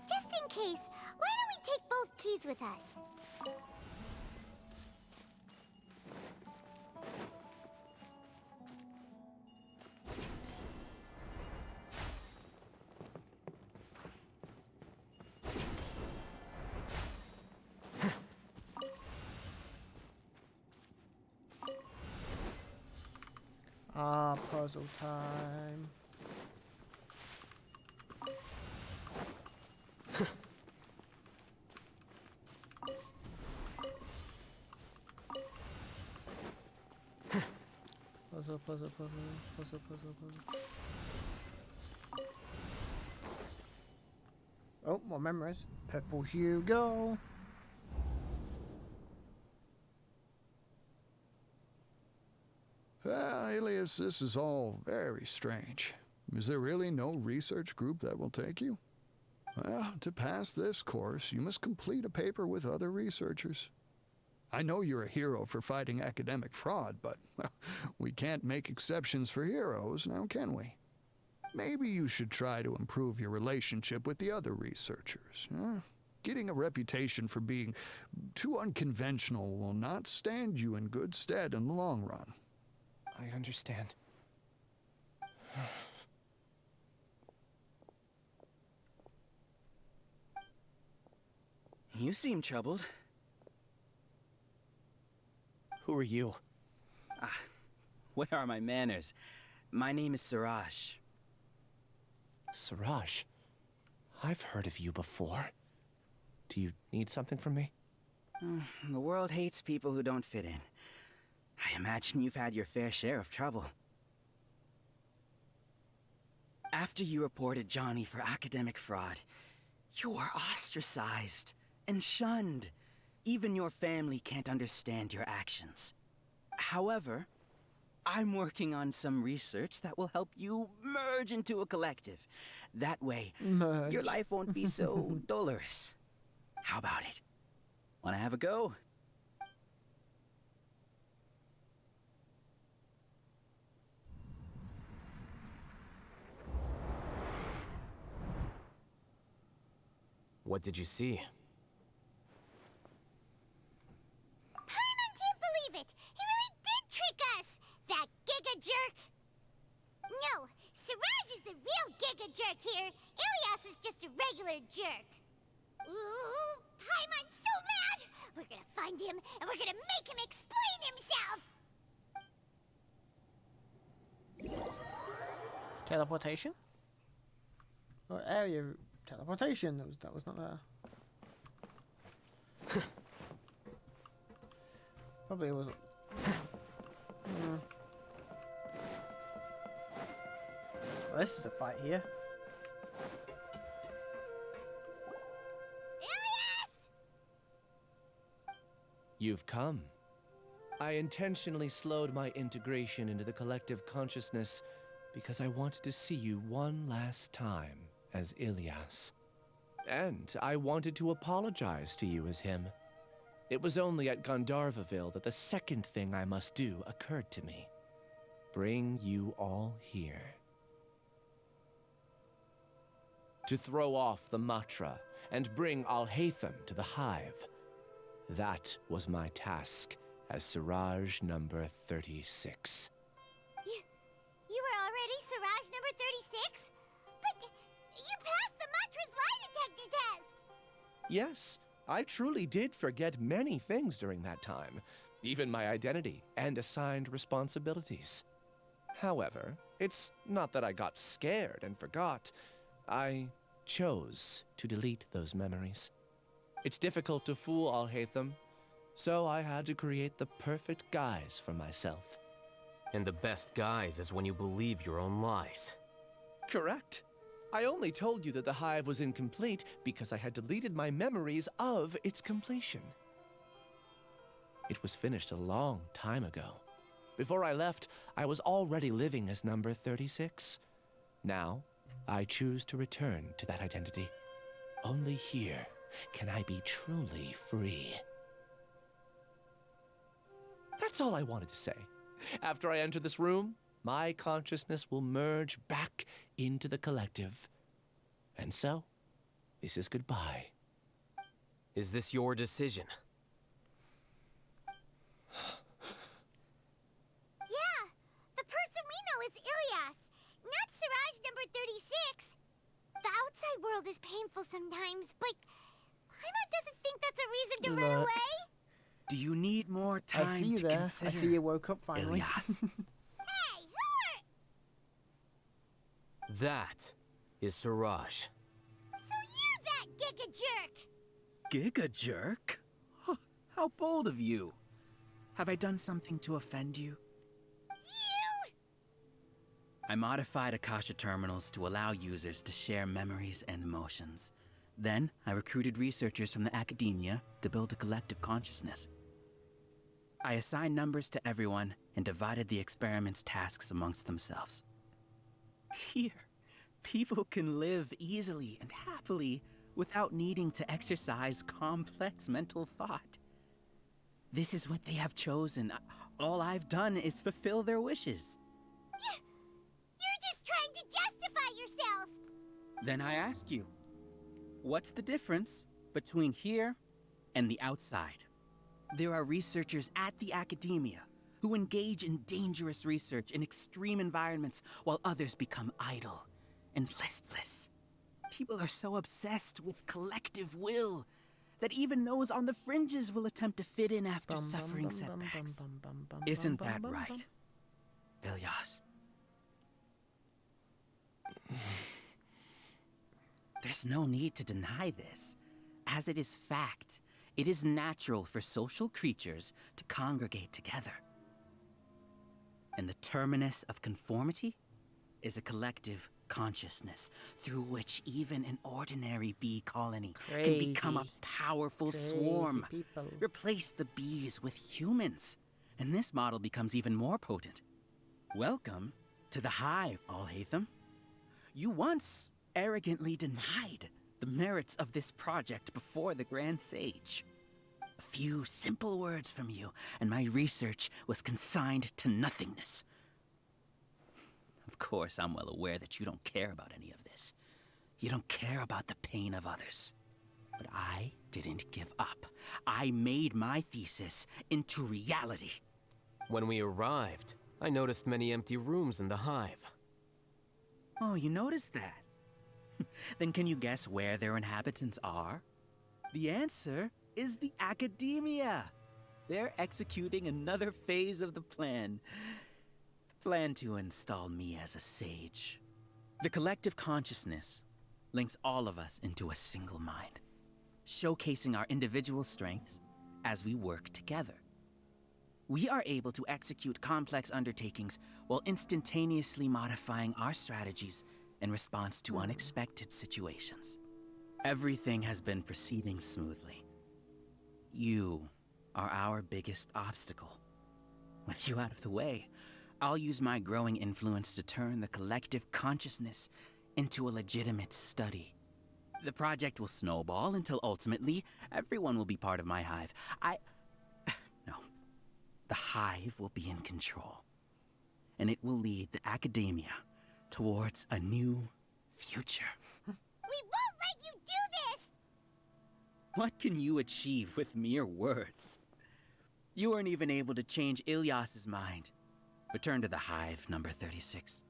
Just in case, why don't we take both keys with us? Ah, puzzle time. Puzzle, puzzle, puzzle, puzzle, puzzle, puzzle. Oh, more memories. Purple hue, go. Alias, this is all very strange. Is there really no research group that will take you? Well, to pass this course, you must complete a paper with other researchers. I know you're a hero for fighting academic fraud, but well, we can't make exceptions for heroes, now can we? Maybe you should try to improve your relationship with the other researchers. Getting a reputation for being too unconventional will not stand you in good stead in the long run. I understand. You seem troubled. Who are you? Where are my manners? My name is Siraj. Siraj, I've heard of you before. Do you need something from me? The world hates people who don't fit in. I imagine you've had your fair share of trouble. After you reported Johnny for academic fraud, you were ostracized and shunned. Even your family can't understand your actions. However, I'm working on some research that will help you merge into a collective. That way, your life won't be so dolorous. How about it? Wanna have a go? What did you see? Paimon can't believe it! He really did trick us! That giga jerk! No, Siraj is the real giga jerk here. Ilias is just a regular jerk. Ooh, Paimon's so mad! We're gonna find him, and we're gonna make him explain himself! Teleportation? Or area teleportation. That was not there. Probably wasn't. Well, this is a fight here. You've come. I intentionally slowed my integration into the collective consciousness because I wanted to see you one last time as Ilias. And I wanted to apologize to you as him. It was only at Gandharvaville that the second thing I must do occurred to me. Bring you all here. To throw off the Matra and bring Alhaitham to the Hive. That was my task as Siraj number 36. You were already Siraj number 36? But you passed the Matra's lie detector test! Yes, I truly did forget many things during that time, even my identity and assigned responsibilities. However, it's not that I got scared and forgot. I chose to delete those memories. It's difficult to fool Alhaitham, so I had to create the perfect guise for myself. And the best guise is when you believe your own lies. Correct. I only told you that the hive was incomplete because I had deleted my memories of its completion. It was finished a long time ago. Before I left, I was already living as number 36. Now, I choose to return to that identity. Only here can I be truly free. That's all I wanted to say. After I enter this room, my consciousness will merge back into the collective. And so, this is goodbye. Is this your decision? Yeah, the person we know is Ilias, not Siraj number 36. The outside world is painful sometimes, but Paimon doesn't think that's a reason to run Look. away. Do you need more I time see you to there. consider? I see you woke up finally. Ilias. Hey, who are... That is Siraj. So you're that giga jerk! Giga jerk? Huh, how bold of you. Have I done something to offend you? You! I modified Akasha terminals to allow users to share memories and emotions. Then, I recruited researchers from the academia to build a collective consciousness. I assigned numbers to everyone and divided the experiment's tasks amongst themselves. Here, people can live easily and happily without needing to exercise complex mental thought. This is what they have chosen. All I've done is fulfill their wishes. You're just trying to justify yourself! Then I ask you, what's the difference between here and the outside? There are researchers at the academia who engage in dangerous research in extreme environments while others become idle and listless. People are so obsessed with collective will that even those on the fringes will attempt to fit in after suffering setbacks. Isn't that right? Ilyas. There's no need to deny this, as it is fact. It is natural for social creatures to congregate together. And the terminus of conformity is a collective consciousness through which even an ordinary bee colony can become a powerful swarm. People. Replace the bees with humans, and this model becomes even more potent. Welcome to the hive, Alhaitham. You once arrogantly denied the merits of this project before the Grand Sage. A few simple words from you, and my research was consigned to nothingness. Of course, I'm well aware that you don't care about any of this. You don't care about the pain of others. But I didn't give up. I made my thesis into reality. When we arrived, I noticed many empty rooms in the hive. Oh, you noticed that? Then can you guess where their inhabitants are? The answer is the academia. They're executing another phase of the plan. The plan to install me as a sage. The collective consciousness links all of us into a single mind, showcasing our individual strengths as we work together. We are able to execute complex undertakings while instantaneously modifying our strategies in response to unexpected situations. Everything has been proceeding smoothly. You are our biggest obstacle. With you out of the way, I'll use my growing influence to turn the collective consciousness into a legitimate study. The project will snowball until ultimately everyone will be part of my hive. No. The hive will be in control. And it will lead the academia towards a new future. We won't let you do this! What can you achieve with mere words? You weren't even able to change Ilyas's mind. Return to the hive, number 36.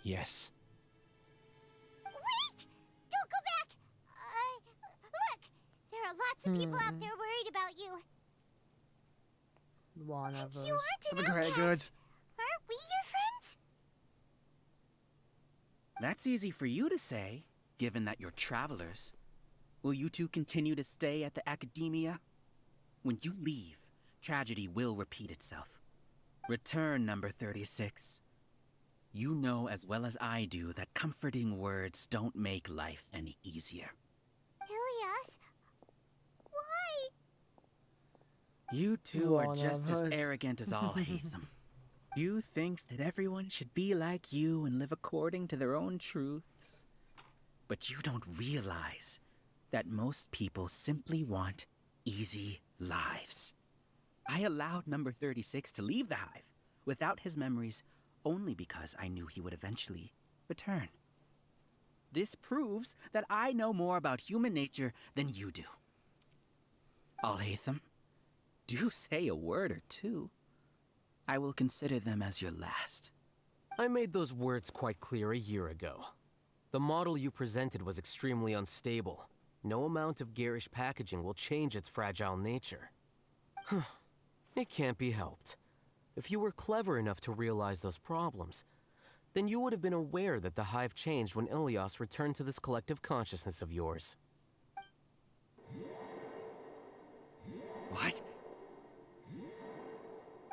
Yes. Wait! Don't go back! Look! There are lots of people out there worried about you. One of us. You aren't an outcast. Aren't we your friends? That's easy for you to say, given that you're travelers. Will you two continue to stay at the academia? When you leave, tragedy will repeat itself. Return, number 36. You know as well as I do that comforting words don't make life any easier. Ilyas? Why? You two are One just of as us. arrogant as Alhaitham. You think that everyone should be like you and live according to their own truths. But you don't realize that most people simply want easy lives. I allowed number 36 to leave the hive without his memories only because I knew he would eventually return. This proves that I know more about human nature than you do. Alhaitham, do say a word or two. I will consider them as your last. I made those words quite clear a year ago. The model you presented was extremely unstable. No amount of garish packaging will change its fragile nature. It can't be helped. If you were clever enough to realize those problems, then you would have been aware that the hive changed when Ilyas returned to this collective consciousness of yours. What?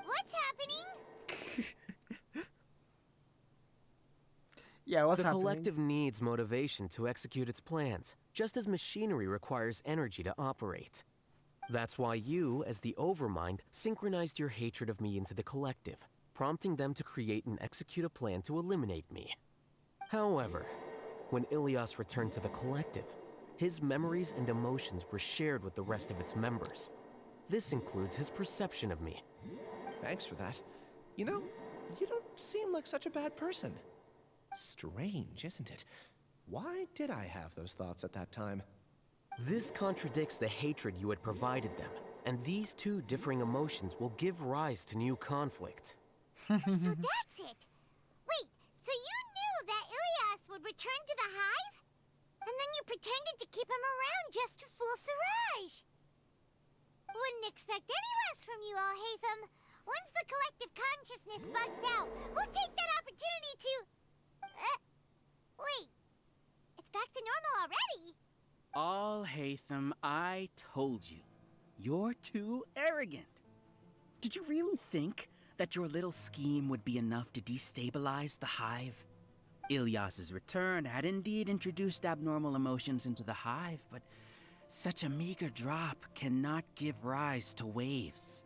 What's happening? Yeah, what's the happening? collective needs motivation to execute its plans, just as machinery requires energy to operate. That's why you, as the Overmind, synchronized your hatred of me into the collective, prompting them to create and execute a plan to eliminate me. However, when Ilyas returned to the collective, his memories and emotions were shared with the rest of its members. This includes his perception of me. Thanks for that. You know, you don't seem like such a bad person. Strange, isn't it? Why did I have those thoughts at that time? This contradicts the hatred you had provided them, and these two differing emotions will give rise to new conflict. So that's it. Wait, so you knew that Ilyas would return to the hive? And then you pretended to keep him around just to fool Siraj. Wouldn't expect any less from you, Alhaitham. Once the consciousness bugs out, we'll take that opportunity to... wait. It's back to normal already. Alhaitham, I told you. You're too arrogant. Did you really think that your little scheme would be enough to destabilize the Hive? Ilyas's return had indeed introduced abnormal emotions into the Hive, but such a meager drop cannot give rise to waves.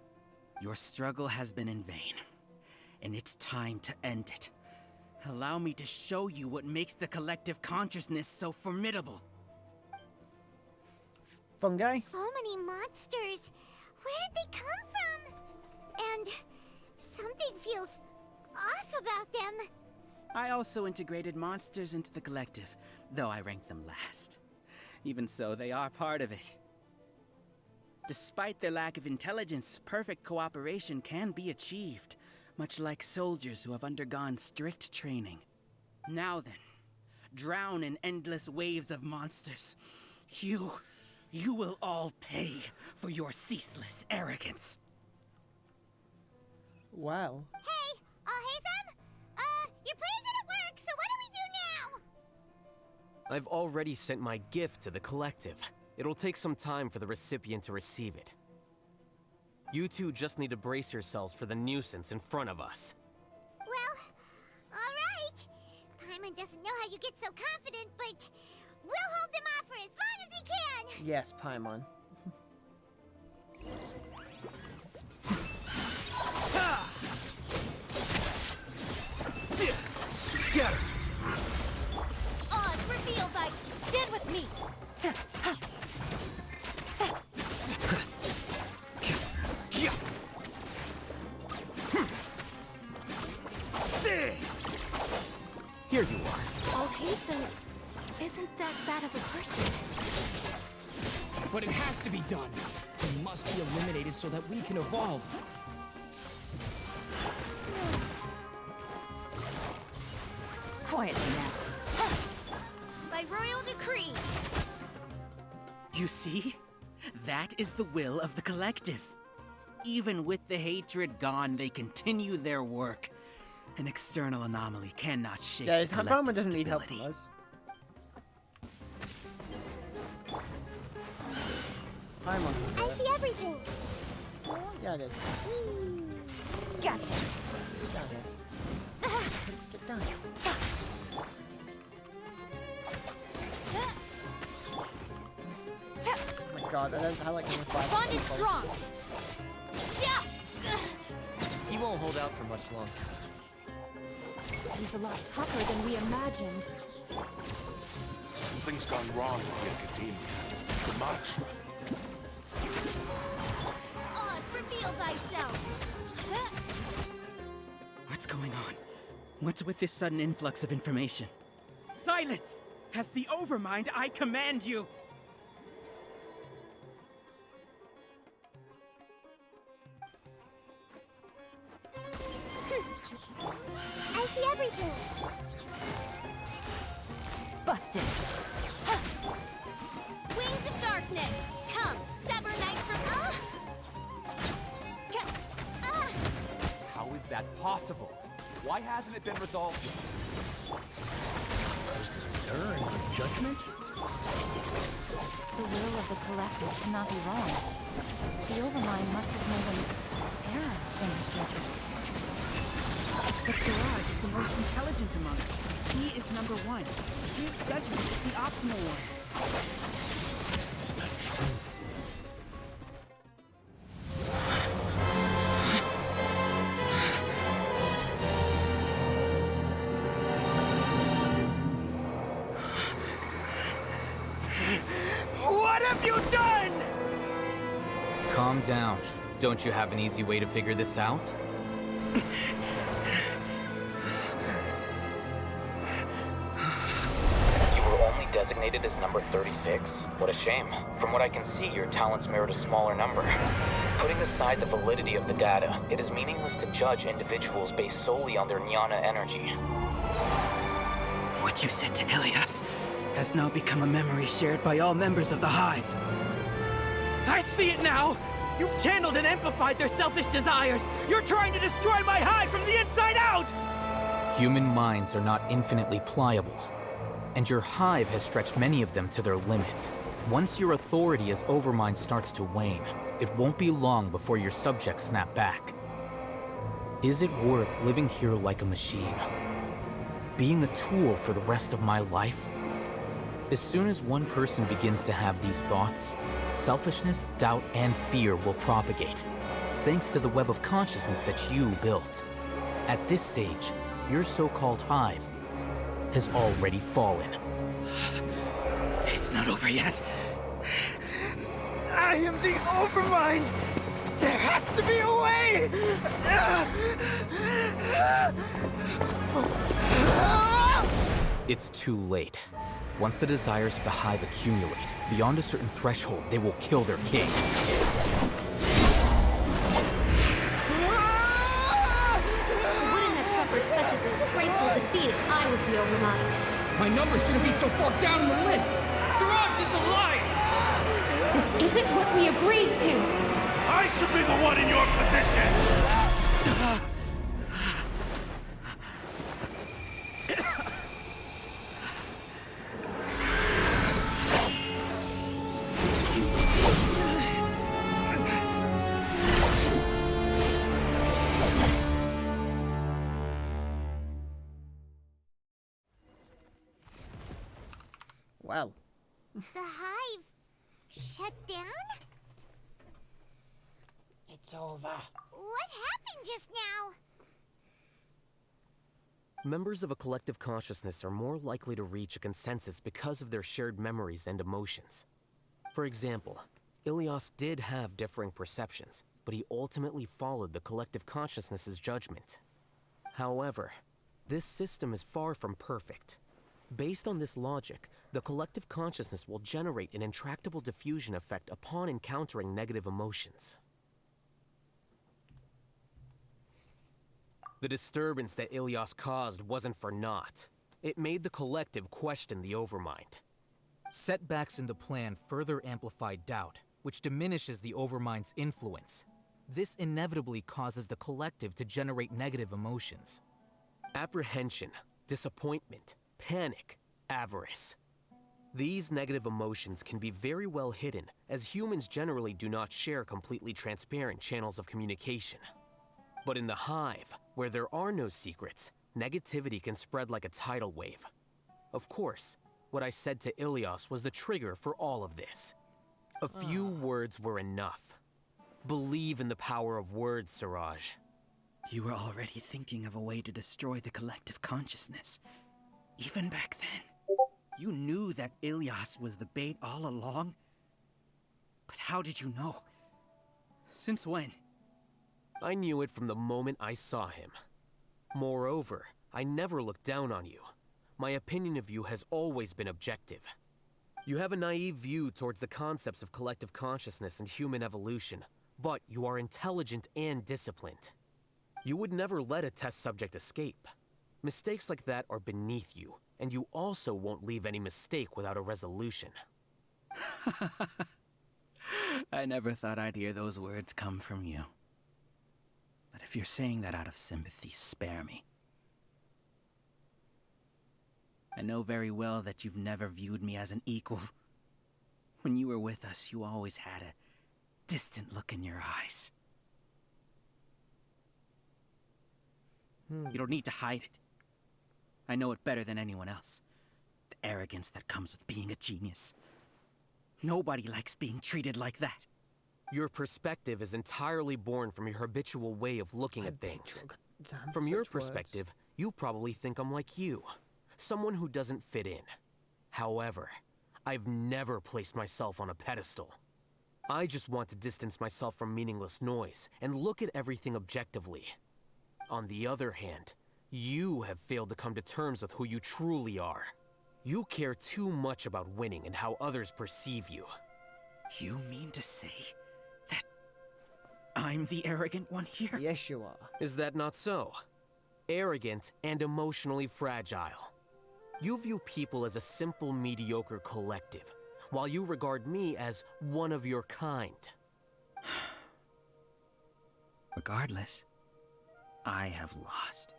Your struggle has been in vain, and it's time to end it. Allow me to show you what makes the collective consciousness so formidable. Fungi? So many monsters. Where did they come from? And something feels off about them. I also integrated monsters into the collective, though I ranked them last. Even so, they are part of it. Despite their lack of intelligence, perfect cooperation can be achieved, much like soldiers who have undergone strict training. Now then, drown in endless waves of monsters. You will all pay for your ceaseless arrogance. Wow. Hey, Alhaitham? Your plan didn't work, so what do we do now? I've already sent my gift to the collective. It'll take some time for the recipient to receive it. You two just need to brace yourselves for the nuisance in front of us. Well, alright. Paimon doesn't know how you get so confident, but we'll hold them off for as long as we can. Yes, Paimon. Scatter! Oz, reveal thy dead with me! Here you are. Alhaitham isn't that bad of a person. But it has to be done. He must be eliminated so that we can evolve. Quietly now. By royal decree. You see? That is the will of the collective. Even with the hatred gone, they continue their work. An external anomaly cannot shake Yeah, the Paimon collective doesn't need help stability. from us. Paimon. I see everything. Yeah, I did. Gotcha. Get down here. Get down. Oh my god, I like number 5. Bond is strong. Yeah. He won't hold out for much longer. He's a lot tougher than we imagined. Something's gone wrong with the Academia. Much. Oz, reveal thyself. What's going on? What's with this sudden influx of information? Silence! As the Overmind, I command you! I see everything. Busted. Wings of darkness. Come, sever night from... How is that possible? Why hasn't it been resolved yet? Is there an judgment? The will of the collective cannot be wrong. The Overmind must have made an error in his judgment. But Siraj is the most intelligent among us. He is number one. His judgment is the optimal one. Is that true? What have you done? Calm down. Don't you have an easy way to figure this out? You were only designated as number 36? What a shame. From what I can see, your talents merit a smaller number. Putting aside the validity of the data, it is meaningless to judge individuals based solely on their jnana energy. What you said to Ilyas has now become a memory shared by all members of the Hive. I see it now! You've channeled and amplified their selfish desires! You're trying to destroy my hive from the inside out! Human minds are not infinitely pliable, and your hive has stretched many of them to their limit. Once your authority as Overmind starts to wane, it won't be long before your subjects snap back. Is it worth living here like a machine? Being a tool for the rest of my life? As soon as one person begins to have these thoughts, selfishness, doubt, and fear will propagate, thanks to the web of consciousness that you built. At this stage, your so-called hive has already fallen. It's not over yet. I am the Overmind! There has to be a way! It's too late. Once the desires of the hive accumulate, beyond a certain threshold, they will kill their king. I wouldn't have suffered such a disgraceful defeat if I was the Overmind. My number shouldn't be so far down in the list! Siraj is alive! This isn't what we agreed to! I should be the one in your position! Well. The hive shut down? It's over. What happened just now? Members of a collective consciousness are more likely to reach a consensus because of their shared memories and emotions. For example, Ilias did have differing perceptions, but he ultimately followed the collective consciousness's judgment. However, this system is far from perfect. Based on this logic, the collective consciousness will generate an intractable diffusion effect upon encountering negative emotions. The disturbance that Ilias caused wasn't for naught. It made the collective question the Overmind. Setbacks in the plan further amplify doubt, which diminishes the Overmind's influence. This inevitably causes the collective to generate negative emotions. Apprehension, disappointment, panic, avarice. These negative emotions can be very well hidden, as humans generally do not share completely transparent channels of communication. But in the hive, where there are no secrets, negativity can spread like a tidal wave. Of course, what I said to Ilias was the trigger for all of this. A few words were enough. Believe in the power of words, Siraj. You were already thinking of a way to destroy the collective consciousness. Even back then, you knew that Ilias was the bait all along? But how did you know? Since when? I knew it from the moment I saw him. Moreover, I never looked down on you. My opinion of you has always been objective. You have a naive view towards the concepts of collective consciousness and human evolution, but you are intelligent and disciplined. You would never let a test subject escape. Mistakes like that are beneath you, and you also won't leave any mistake without a resolution. I never thought I'd hear those words come from you. But if you're saying that out of sympathy, spare me. I know very well that you've never viewed me as an equal. When you were with us, you always had a distant look in your eyes. You don't need to hide it. I know it better than anyone else. The arrogance that comes with being a genius. Nobody likes being treated like that. Your perspective is entirely born from your habitual way of looking at things. From your perspective, you probably think I'm like you. Someone who doesn't fit in. However, I've never placed myself on a pedestal. I just want to distance myself from meaningless noise and look at everything objectively. On the other hand, you have failed to come to terms with who you truly are. You care too much about winning and how others perceive you. You mean to say that I'm the arrogant one here? Yes, you are. Is that not so? Arrogant and emotionally fragile. You view people as a simple, mediocre collective, while you regard me as one of your kind. Regardless, I have lost.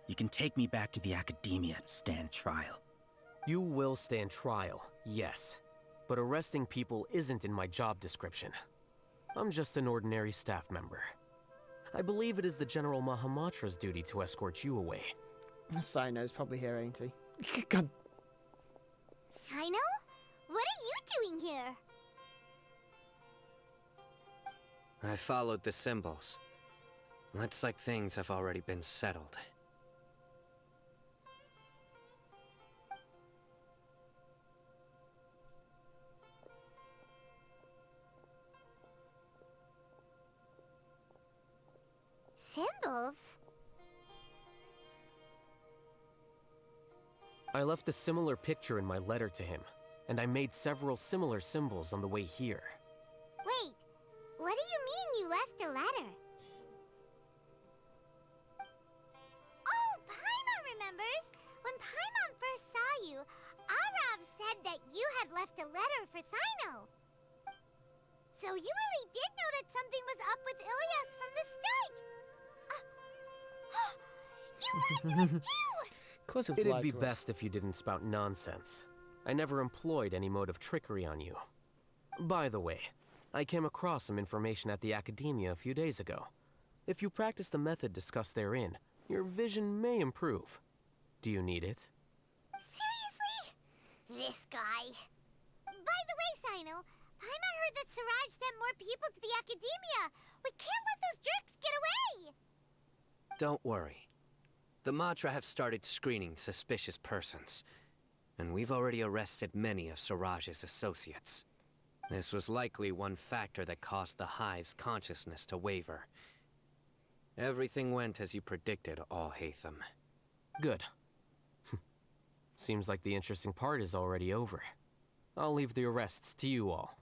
You can take me back to the Academia and stand trial. You will stand trial, yes. But arresting people isn't in my job description. I'm just an ordinary staff member. I believe it is the General Mahamatra's duty to escort you away. Sino's probably here, ain't he? God. Sino? What are you doing here? I followed the symbols. Looks like things have already been settled. Symbols? I left a similar picture in my letter to him, and I made several similar symbols on the way here. Wait, what do you mean you left a letter? Oh, Paimon remembers! When Paimon first saw you, Arav said that you had left a letter for Sino. So you really did know that something was up with Ilias from the start! You lied to me too! It'd be best if you didn't spout nonsense. I never employed any mode of trickery on you. By the way, I came across some information at the Academia a few days ago. If you practice the method discussed therein, your vision may improve. Do you need it? Seriously? This guy. By the way, Sino, Paimon heard that Siraj sent more people to the Academia. We can't let those jerks get away! Don't worry. The Matra have started screening suspicious persons, and we've already arrested many of Siraj's associates. This was likely one factor that caused the Hive's consciousness to waver. Everything went as you predicted, Al-Haytham. Good. Seems like the interesting part is already over. I'll leave the arrests to you all.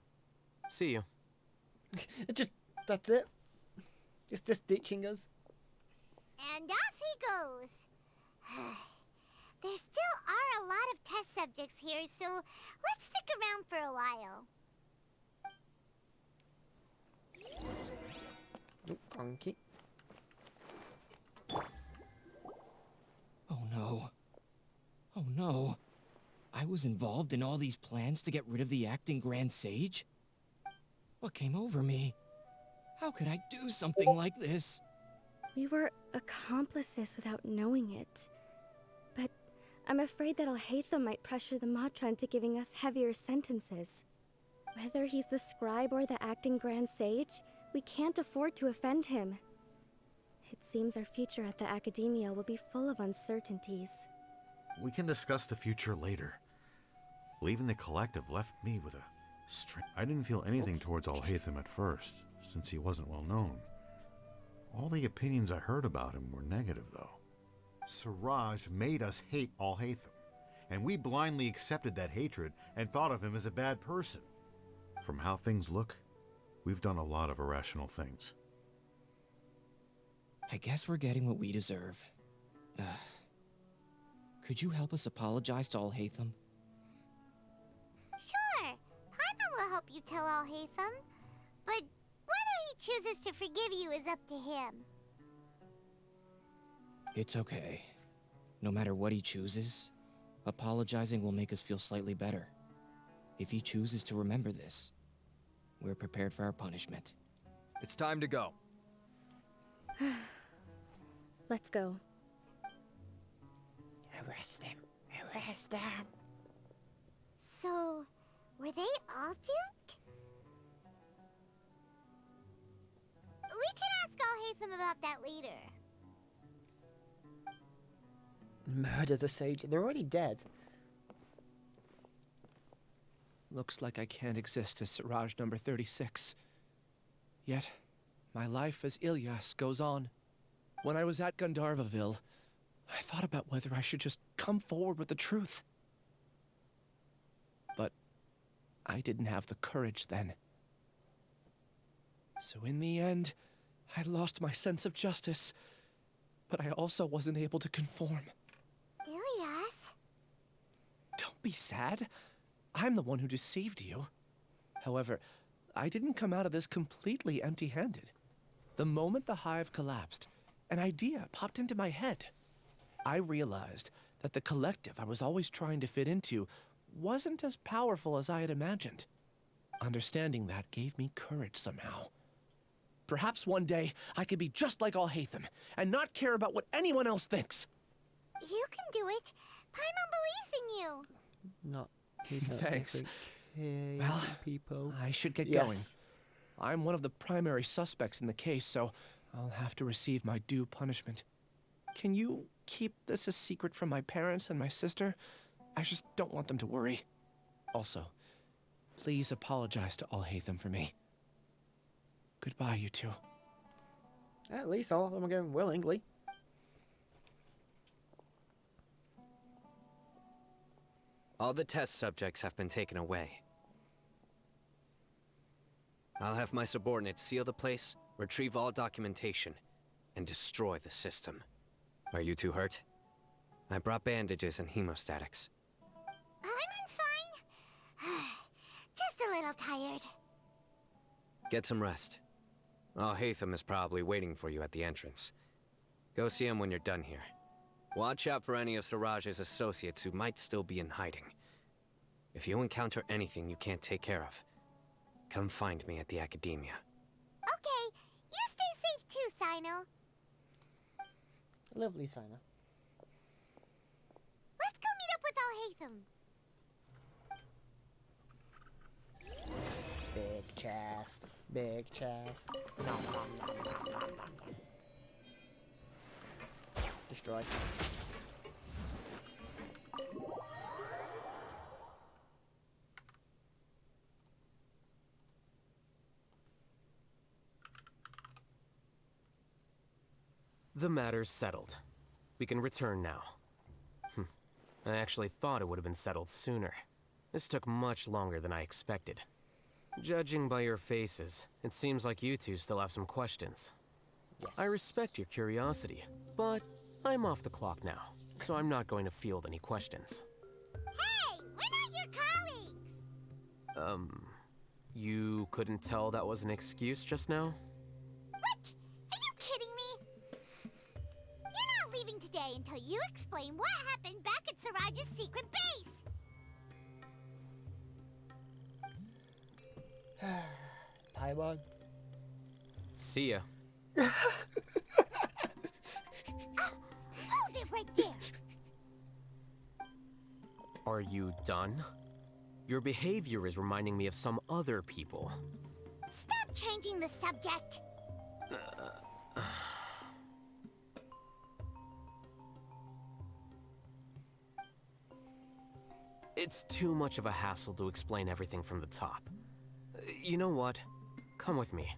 See you. That's it. It's just ditching us. And off he goes. There still are a lot of test subjects here, so let's stick around for a while. Honky. Oh no. Oh no. I was involved in all these plans to get rid of the acting Grand Sage? What came over me? How could I do something like this? We were accomplices without knowing it. But I'm afraid that Al-Haytham might pressure the Matra into giving us heavier sentences. Whether he's the scribe or the acting Grand Sage, we can't afford to offend him. It seems our future at the Academia will be full of uncertainties. We can discuss the future later. Leaving the collective left me with a I didn't feel anything towards Al-Haytham at first, since he wasn't well known. All the opinions I heard about him were negative, though. Siraj made us hate Al-Haytham, and we blindly accepted that hatred and thought of him as a bad person. From how things look, we've done a lot of irrational things. I guess we're getting what we deserve. Could you help us apologize to Al-Haytham? Sure, Paimon will help you tell Al-Haytham, but whether he chooses to forgive you is up to him. It's okay. No matter what he chooses, apologizing will make us feel slightly better. If he chooses to remember this, we're prepared for our punishment. It's time to go. Let's go. Arrest him. Arrest him. So, were they all duped? We can ask Al-Haytham about that later. Murder the sage. They're already dead. Looks like I can't exist as Siraj number 36. Yet, my life as Ilyas goes on. When I was at Gandharvaville, I thought about whether I should just come forward with the truth. But I didn't have the courage then. So in the end, I lost my sense of justice, but I also wasn't able to conform. Ilyas? Don't be sad. I'm the one who deceived you. However, I didn't come out of this completely empty-handed. The moment the hive collapsed, an idea popped into my head. I realized that the collective I was always trying to fit into wasn't as powerful as I had imagined. Understanding that gave me courage somehow. Perhaps one day I could be just like Alhaitham and not care about what anyone else thinks. You can do it. Paimon believes in you. Not. He's not Thanks. different. Well, people. I should get Yes. going. I'm one of the primary suspects in the case, so I'll have to receive my due punishment. Can you keep this a secret from my parents and my sister? I just don't want them to worry. Also, please apologize to Alhaitham for me. Goodbye, you two. At least all of them are going willingly. All the test subjects have been taken away. I'll have my subordinates seal the place, retrieve all documentation, and destroy the system. Are you two hurt? I brought bandages and hemostatics. Paimon's fine. Just a little tired. Get some rest. Alhaitham is probably waiting for you at the entrance. Go see him when you're done here. Watch out for any of Siraj's associates who might still be in hiding. If you encounter anything you can't take care of, come find me at the Academia. Okay, you stay safe too, Sino. Lovely, Sina. Let's go meet up with Alhaitham. Big chest. Big chest. Nom, nom, nom, nom, nom, nom. Destroyed. The matter's settled. We can return now. I actually thought it would have been settled sooner. This took much longer than I expected. Judging by your faces, it seems like you two still have some questions. Yes. I respect your curiosity, but I'm off the clock now, so I'm not going to field any questions. Hey, we're not your colleagues. You couldn't tell that was an excuse just now? What? Are you kidding me? You're not leaving today until you explain what happened back at Siraj's secret base. Paimon. See ya. Hold it right there. Are you done? Your behavior is reminding me of some other people. Stop changing the subject. It's too much of a hassle to explain everything from the top. You know what? Come with me.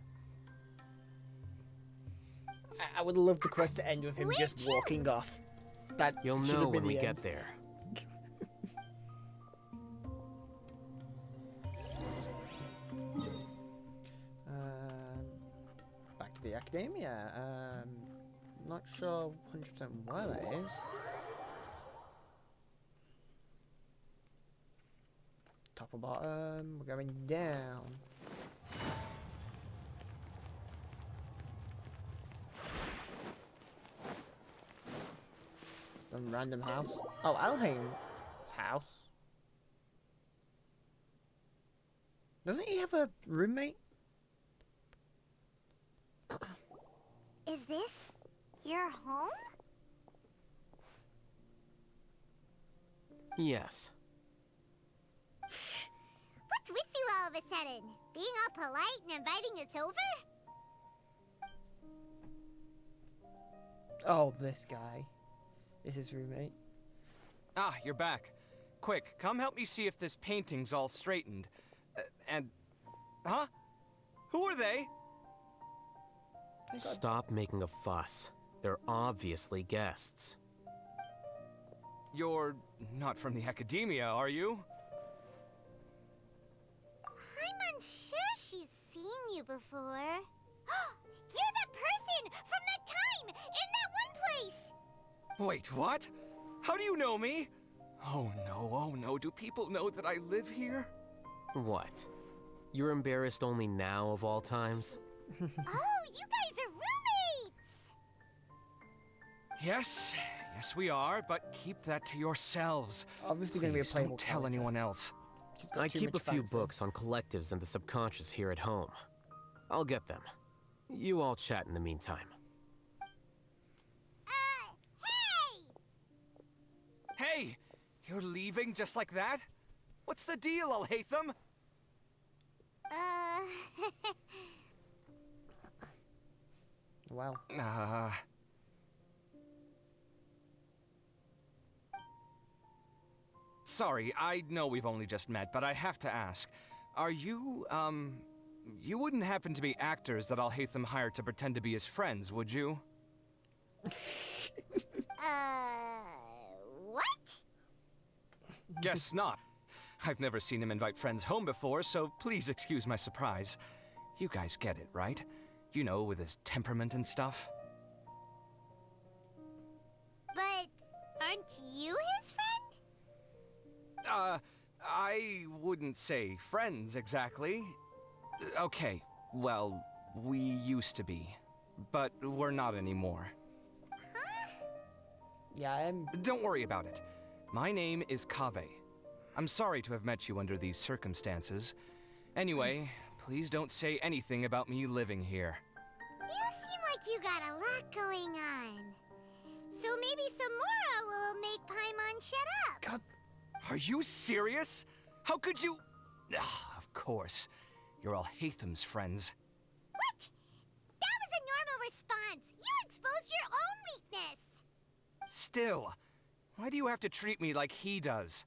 I would love the quest to end with him just walking off. That You'll should know have been when we the get end. there. Back to the Academia. Not sure 100% where that is. Top or bottom? We're going down. Some random house. Oh, Alhain's house. Doesn't he have a roommate? Is this your home? Yes. What's with you all of a sudden? Being all polite and inviting us over? Oh, this guy. Is his roommate. Ah, you're back. Quick, come help me see if this painting's all straightened. Huh? Who are they? Stop making a fuss. They're obviously guests. You're not from the Academia, are you? I'm unsure she's seen you before. You're that person from that time in that one place! Wait, what? How do you know me? Oh no, do people know that I live here? What? You're embarrassed only now of all times? Oh, you guys are Yes, yes we are, but keep that to yourselves. Obviously going to be a Please playable don't tell character. anyone else. got I too keep a much few fancy. books on collectives and the subconscious here at home. I'll get them. You all chat in the meantime. Hey! You're leaving just like that? What's the deal, Alhaitham? Well. Sorry, I know we've only just met, but I have to ask. Are you, you wouldn't happen to be actors that Alhaitham hired to pretend to be his friends, would you? What? Guess not. I've never seen him invite friends home before, so please excuse my surprise. You guys get it, right? You know, with his temperament and stuff. But aren't you his friend? I wouldn't say friends exactly. Okay, well, we used to be, but we're not anymore. Yeah, Don't worry about it. My name is Kaveh. I'm sorry to have met you under these circumstances. Anyway, please don't say anything about me living here. You seem like you got a lot going on. So maybe Samora will make Paimon shut up. God. Are you serious? How could you? Of course. You're Alhaitham's friends. What? That was a normal response. You exposed your own weakness. Still, why do you have to treat me like he does?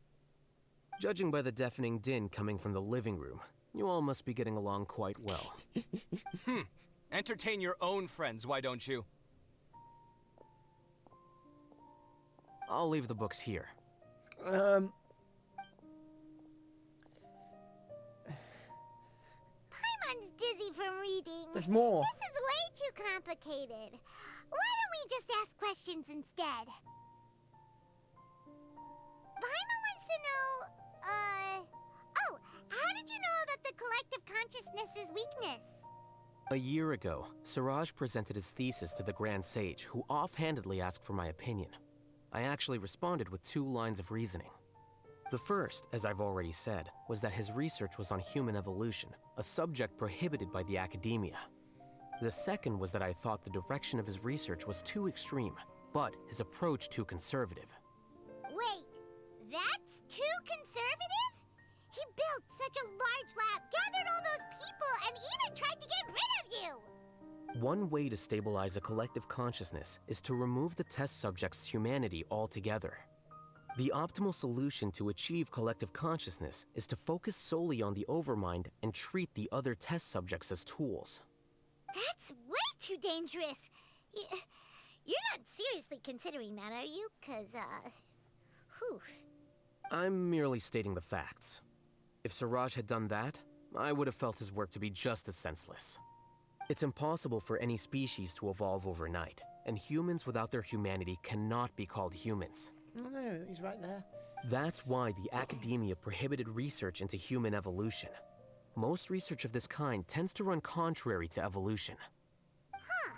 Judging by the deafening din coming from the living room, you all must be getting along quite well. Entertain your own friends, why don't you? I'll leave the books here. Paimon's dizzy from reading. There's more. This is way too complicated. Why don't we just ask questions instead? Paimon wants to know, oh, how did you know about the collective consciousness's weakness? A year ago, Siraj presented his thesis to the Grand Sage, who offhandedly asked for my opinion. I actually responded with 2 lines of reasoning. The first, as I've already said, was that his research was on human evolution, a subject prohibited by the academia. The second was that I thought the direction of his research was too extreme, but his approach too conservative. Wait, that's too conservative? He built such a large lab, gathered all those people, and even tried to get rid of you! One way to stabilize a collective consciousness is to remove the test subject's humanity altogether. The optimal solution to achieve collective consciousness is to focus solely on the overmind and treat the other test subjects as tools. That's way too dangerous. You're not seriously considering that, are you? 'Cause, whew. I'm merely stating the facts. If Siraj had done that, I would have felt his work to be just as senseless. It's impossible for any species to evolve overnight, and humans without their humanity cannot be called humans. No, he's right there. That's why the academia prohibited research into human evolution. Most research of this kind tends to run contrary to evolution. Huh.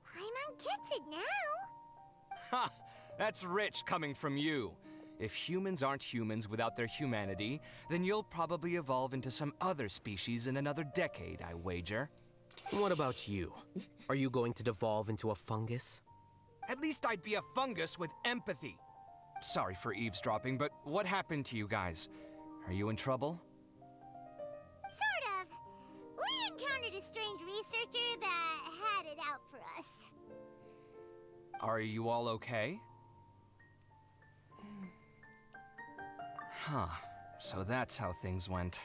Paimon gets it now. Ha! That's rich coming from you. If humans aren't humans without their humanity, then you'll probably evolve into some other species in another decade, I wager. What about you? Are you going to devolve into a fungus? At least I'd be a fungus with empathy. Sorry for eavesdropping, but what happened to you guys? Are you in trouble? Sort of. We encountered a strange researcher that had it out for us. Are you all okay? Huh. So that's how things went.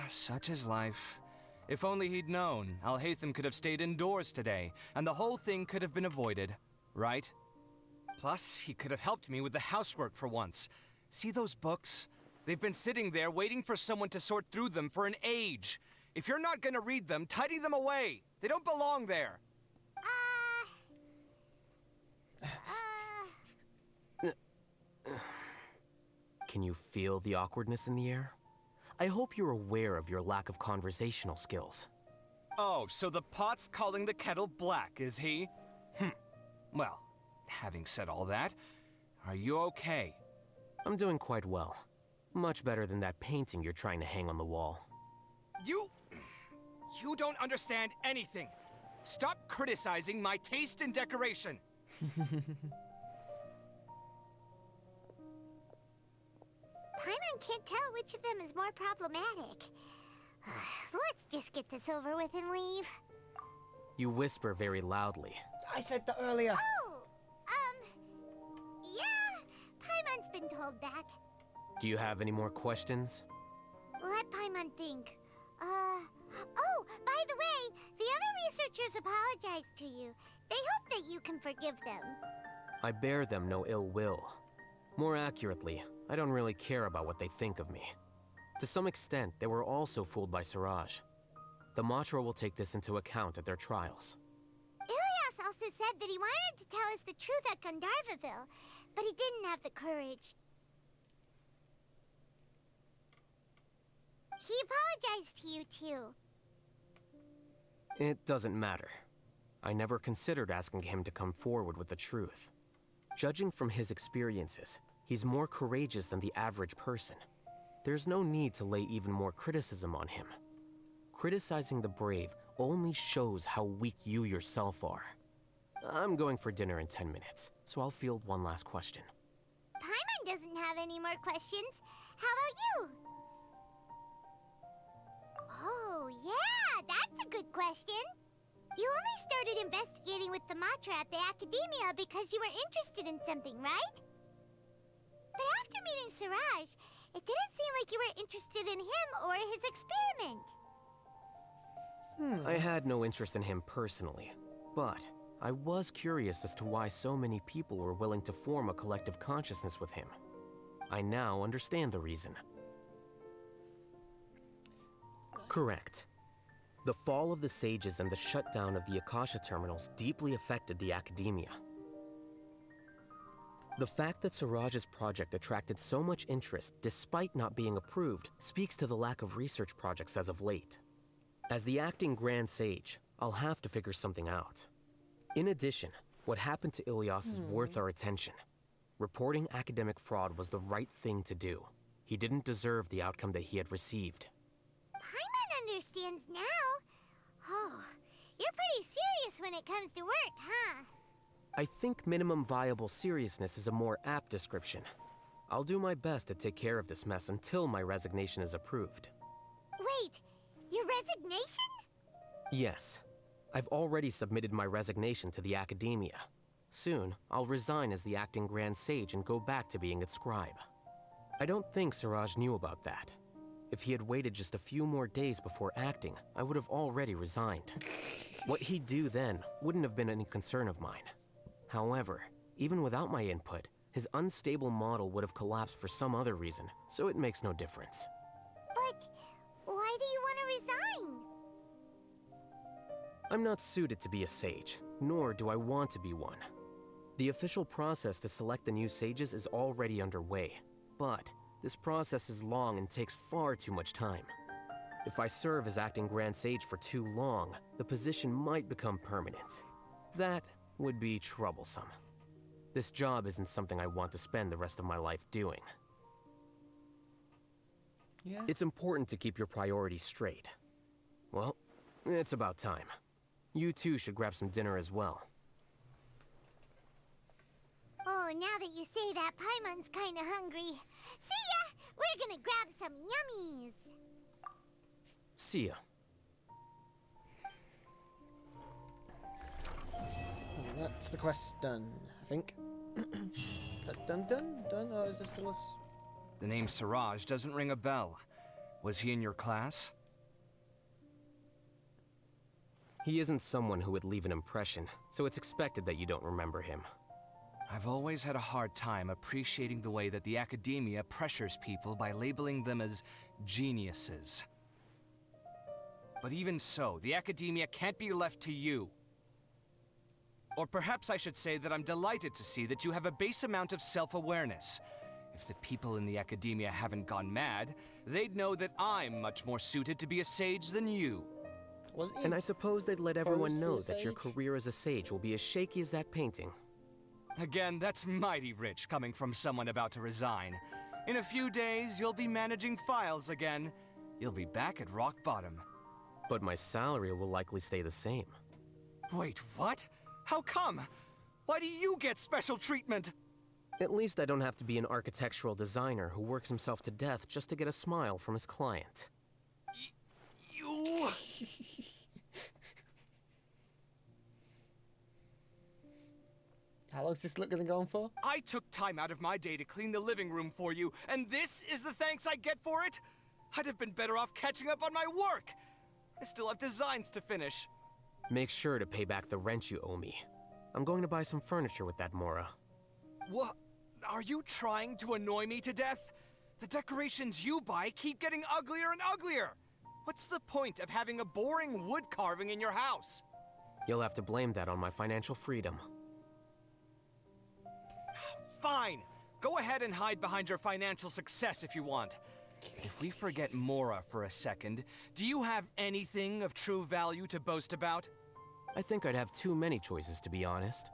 Such is life. If only he'd known, Alhaitham could have stayed indoors today, and the whole thing could have been avoided, right? Plus, he could have helped me with the housework for once. See those books? They've been sitting there waiting for someone to sort through them for an age. If you're not gonna read them, tidy them away. They don't belong there. Can you feel the awkwardness in the air? I hope you're aware of your lack of conversational skills. Oh, so the pot's calling the kettle black, is he? Well, having said all that, are you okay? I'm doing quite well. Much better than that painting you're trying to hang on the wall. You don't understand anything. Stop criticizing my taste in decoration. Paimon can't tell which of them is more problematic. Let's just get this over with and leave. You whisper very loudly. I said that earlier. Oh, yeah, Paimon's been told that. Do you have any more questions? Let Paimon think. Oh, by the way, the other researchers apologized to you. They hope that you can forgive them. I bear them no ill will. More accurately, I don't really care about what they think of me. To some extent, they were also fooled by Siraj. The Matra will take this into account at their trials. Ilias also said that he wanted to tell us the truth at Gandharvaville, but he didn't have the courage. He apologized to you, too. It doesn't matter. I never considered asking him to come forward with the truth. Judging from his experiences, he's more courageous than the average person. There's no need to lay even more criticism on him. Criticizing the brave only shows how weak you yourself are. I'm going for dinner in 10 minutes, so I'll field one last question. Paimon doesn't have any more questions. How about you? Oh, yeah, that's a good question. You only started investigating with the Matra at the Academia because you were interested in something, right? But after meeting Siraj, it didn't seem like you were interested in him or his experiment. I had no interest in him personally, but I was curious as to why so many people were willing to form a collective consciousness with him. I now understand the reason. Correct. The fall of the sages and the shutdown of the Akasha terminals deeply affected the Academia. The fact that Siraj's project attracted so much interest despite not being approved speaks to the lack of research projects as of late. As the acting Grand Sage, I'll have to figure something out. In addition, what happened to Ilias is worth our attention. Reporting academic fraud was the right thing to do. He didn't deserve the outcome that he had received. Paimon understands now. Oh, you're pretty serious when it comes to work, huh? I think minimum viable seriousness is a more apt description. I'll do my best to take care of this mess until my resignation is approved. Wait, your resignation? Yes. I've already submitted my resignation to the Academia. Soon, I'll resign as the acting Grand Sage and go back to being its scribe. I don't think Siraj knew about that. If he had waited just a few more days before acting, I would have already resigned. What he'd do then wouldn't have been any concern of mine. However, even without my input, his unstable model would have collapsed for some other reason, so it makes no difference. But why do you want to resign? I'm not suited to be a sage, nor do I want to be one. The official process to select the new sages is already underway, but this process is long and takes far too much time. If I serve as acting Grand Sage for too long, the position might become permanent. That would be troublesome. This job isn't something I want to spend the rest of my life doing. Yeah. It's important to keep your priorities straight. Well, it's about time. You too should grab some dinner as well. Oh, now that you say that, Paimon's kinda hungry. See ya! We're gonna grab some yummies! See ya. And that's the quest done, I think. Done? Or is this still us? The name Siraj doesn't ring a bell. Was he in your class? He isn't someone who would leave an impression, so it's expected that you don't remember him. I've always had a hard time appreciating the way that the Academia pressures people by labeling them as geniuses. But even so, the Academia can't be left to you. Or perhaps I should say that I'm delighted to see that you have a base amount of self-awareness. If the people in the Academia haven't gone mad, they'd know that I'm much more suited to be a sage than you. And I suppose they'd let everyone know that your career as a sage will be as shaky as that painting. Again, that's mighty rich coming from someone about to resign. In a few days, you'll be managing files again. You'll be back at rock bottom. But my salary will likely stay the same. Wait, what? How come? Why do you get special treatment? At least I don't have to be an architectural designer who works himself to death just to get a smile from his client. You... How long's this look gonna go on for? I took time out of my day to clean the living room for you, and this is the thanks I get for it? I'd have been better off catching up on my work. I still have designs to finish. Make sure to pay back the rent you owe me. I'm going to buy some furniture with that Mora. What? Are you trying to annoy me to death? The decorations you buy keep getting uglier and uglier. What's the point of having a boring wood carving in your house? You'll have to blame that on my financial freedom. Fine. Go ahead and hide behind your financial success if you want. If we forget Mora for a second, do you have anything of true value to boast about? I think I'd have too many choices, to be honest.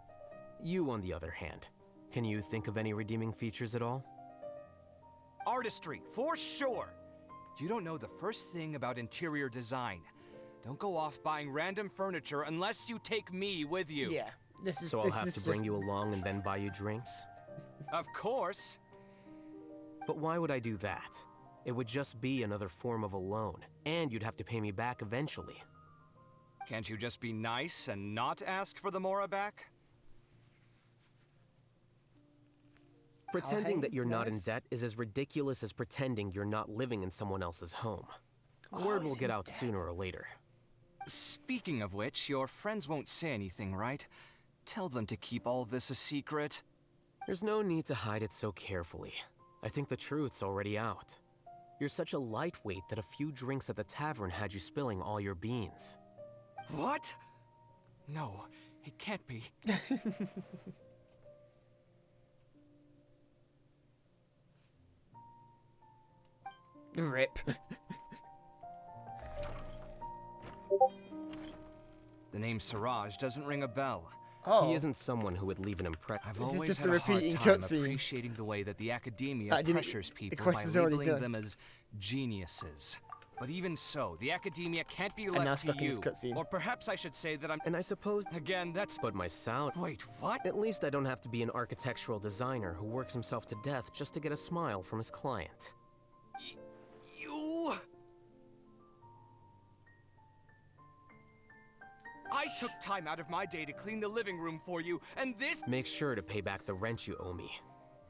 You, on the other hand, can you think of any redeeming features at all? Artistry, for sure. You don't know the first thing about interior design. Don't go off buying random furniture unless you take me with you. Yeah, this is. So I'll have to bring you along and then buy you drinks? Of course. But why would I do that? It would just be another form of a loan, and you'd have to pay me back eventually. Can't you just be nice and not ask for the Mora back? Pretending that you're not in debt is as ridiculous as pretending you're not living in someone else's home. Word will get out sooner or later. Speaking of which, your friends won't say anything, right? Tell them to keep all this a secret. There's no need to hide it so carefully. I think the truth's already out. You're such a lightweight that a few drinks at the tavern had you spilling all your beans. What? No, it can't be. Rip. The name Siraj doesn't ring a bell. Oh. He isn't someone who would leave an impression. I've This is always just had a a hard repeating time cutscene. appreciating the way that the academia pressures people by quest is already labeling done. them as geniuses. But even so, the academia can't be I'm now left to stuck in you. this cutscene. Or perhaps I should say that I'm... And I suppose... Again, that's... But my sound... Wait, what? At least I don't have to be an architectural designer who works himself to death just to get a smile from his client. You... I took time out of my day to clean the living room for you, and this... Make sure to pay back the rent you owe me.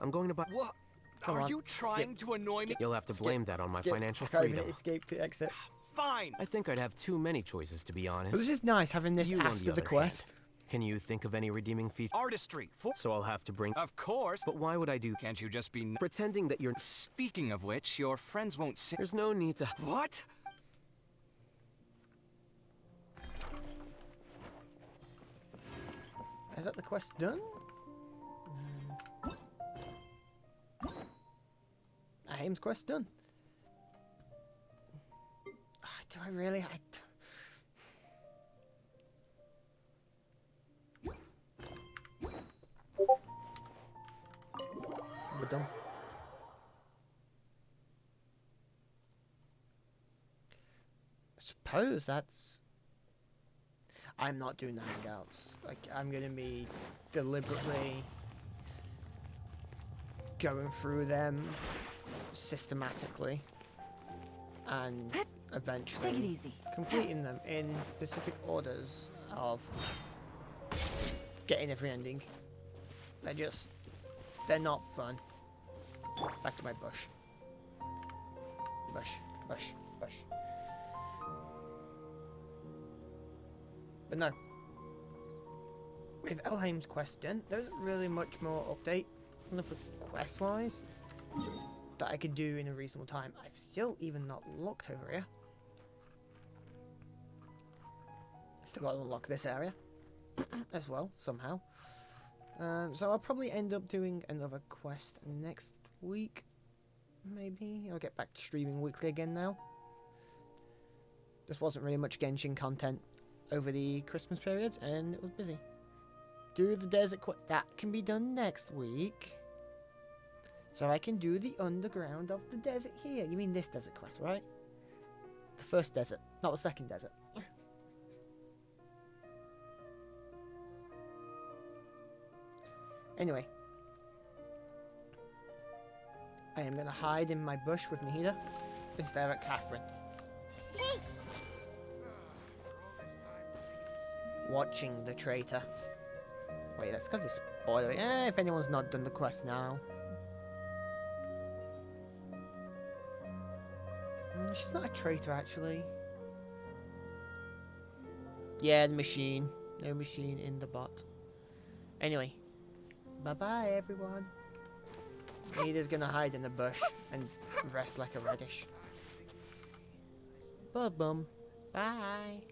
I'm going to buy... What? Come Are on, you trying to annoy me? You'll have to blame that on my financial I can't even freedom. escape to exit. Fine. I think I'd have too many choices, to be honest. But it's just nice having this You, on after the other quest. hand, can you think of any redeeming features? Artistry. So I'll have to bring... Of course. But why would I do... Can't you just be... Pretending that you're... Speaking of which, your friends won't say... There's no need to... What? Is that the quest done? Aim's quest done. Do I really? We're done. I suppose that's... I'm not doing the hangouts. Like, I'm gonna be deliberately going through them systematically and eventually Take it easy. completing them in specific orders of getting every ending. They're not fun. Back to my bush. Bush, bush, bush. But no. With Elheim's quest done, there isn't really much more update, nothing quest-wise, that I could do in a reasonable time. I've still even not looked over here. Still got to unlock this area as well, somehow. So I'll probably end up doing another quest next week. Maybe I'll get back to streaming weekly again now. There wasn't really much Genshin content over the Christmas period, and it was busy. do the desert quest. That can be done next week. So I can do the underground of the desert here. You mean this desert quest, right? The first desert, not the second desert. Anyway. I am going to hide in my bush with Nahida and stare at Catherine. Watching the traitor. Wait, let's go to spoiler it. If anyone's not done the quest now. She's not a traitor, actually. Yeah, the machine. No machine in the bot. Anyway. Bye-bye, everyone. Nahida's gonna hide in the bush and rest like a radish. Bum. Bye.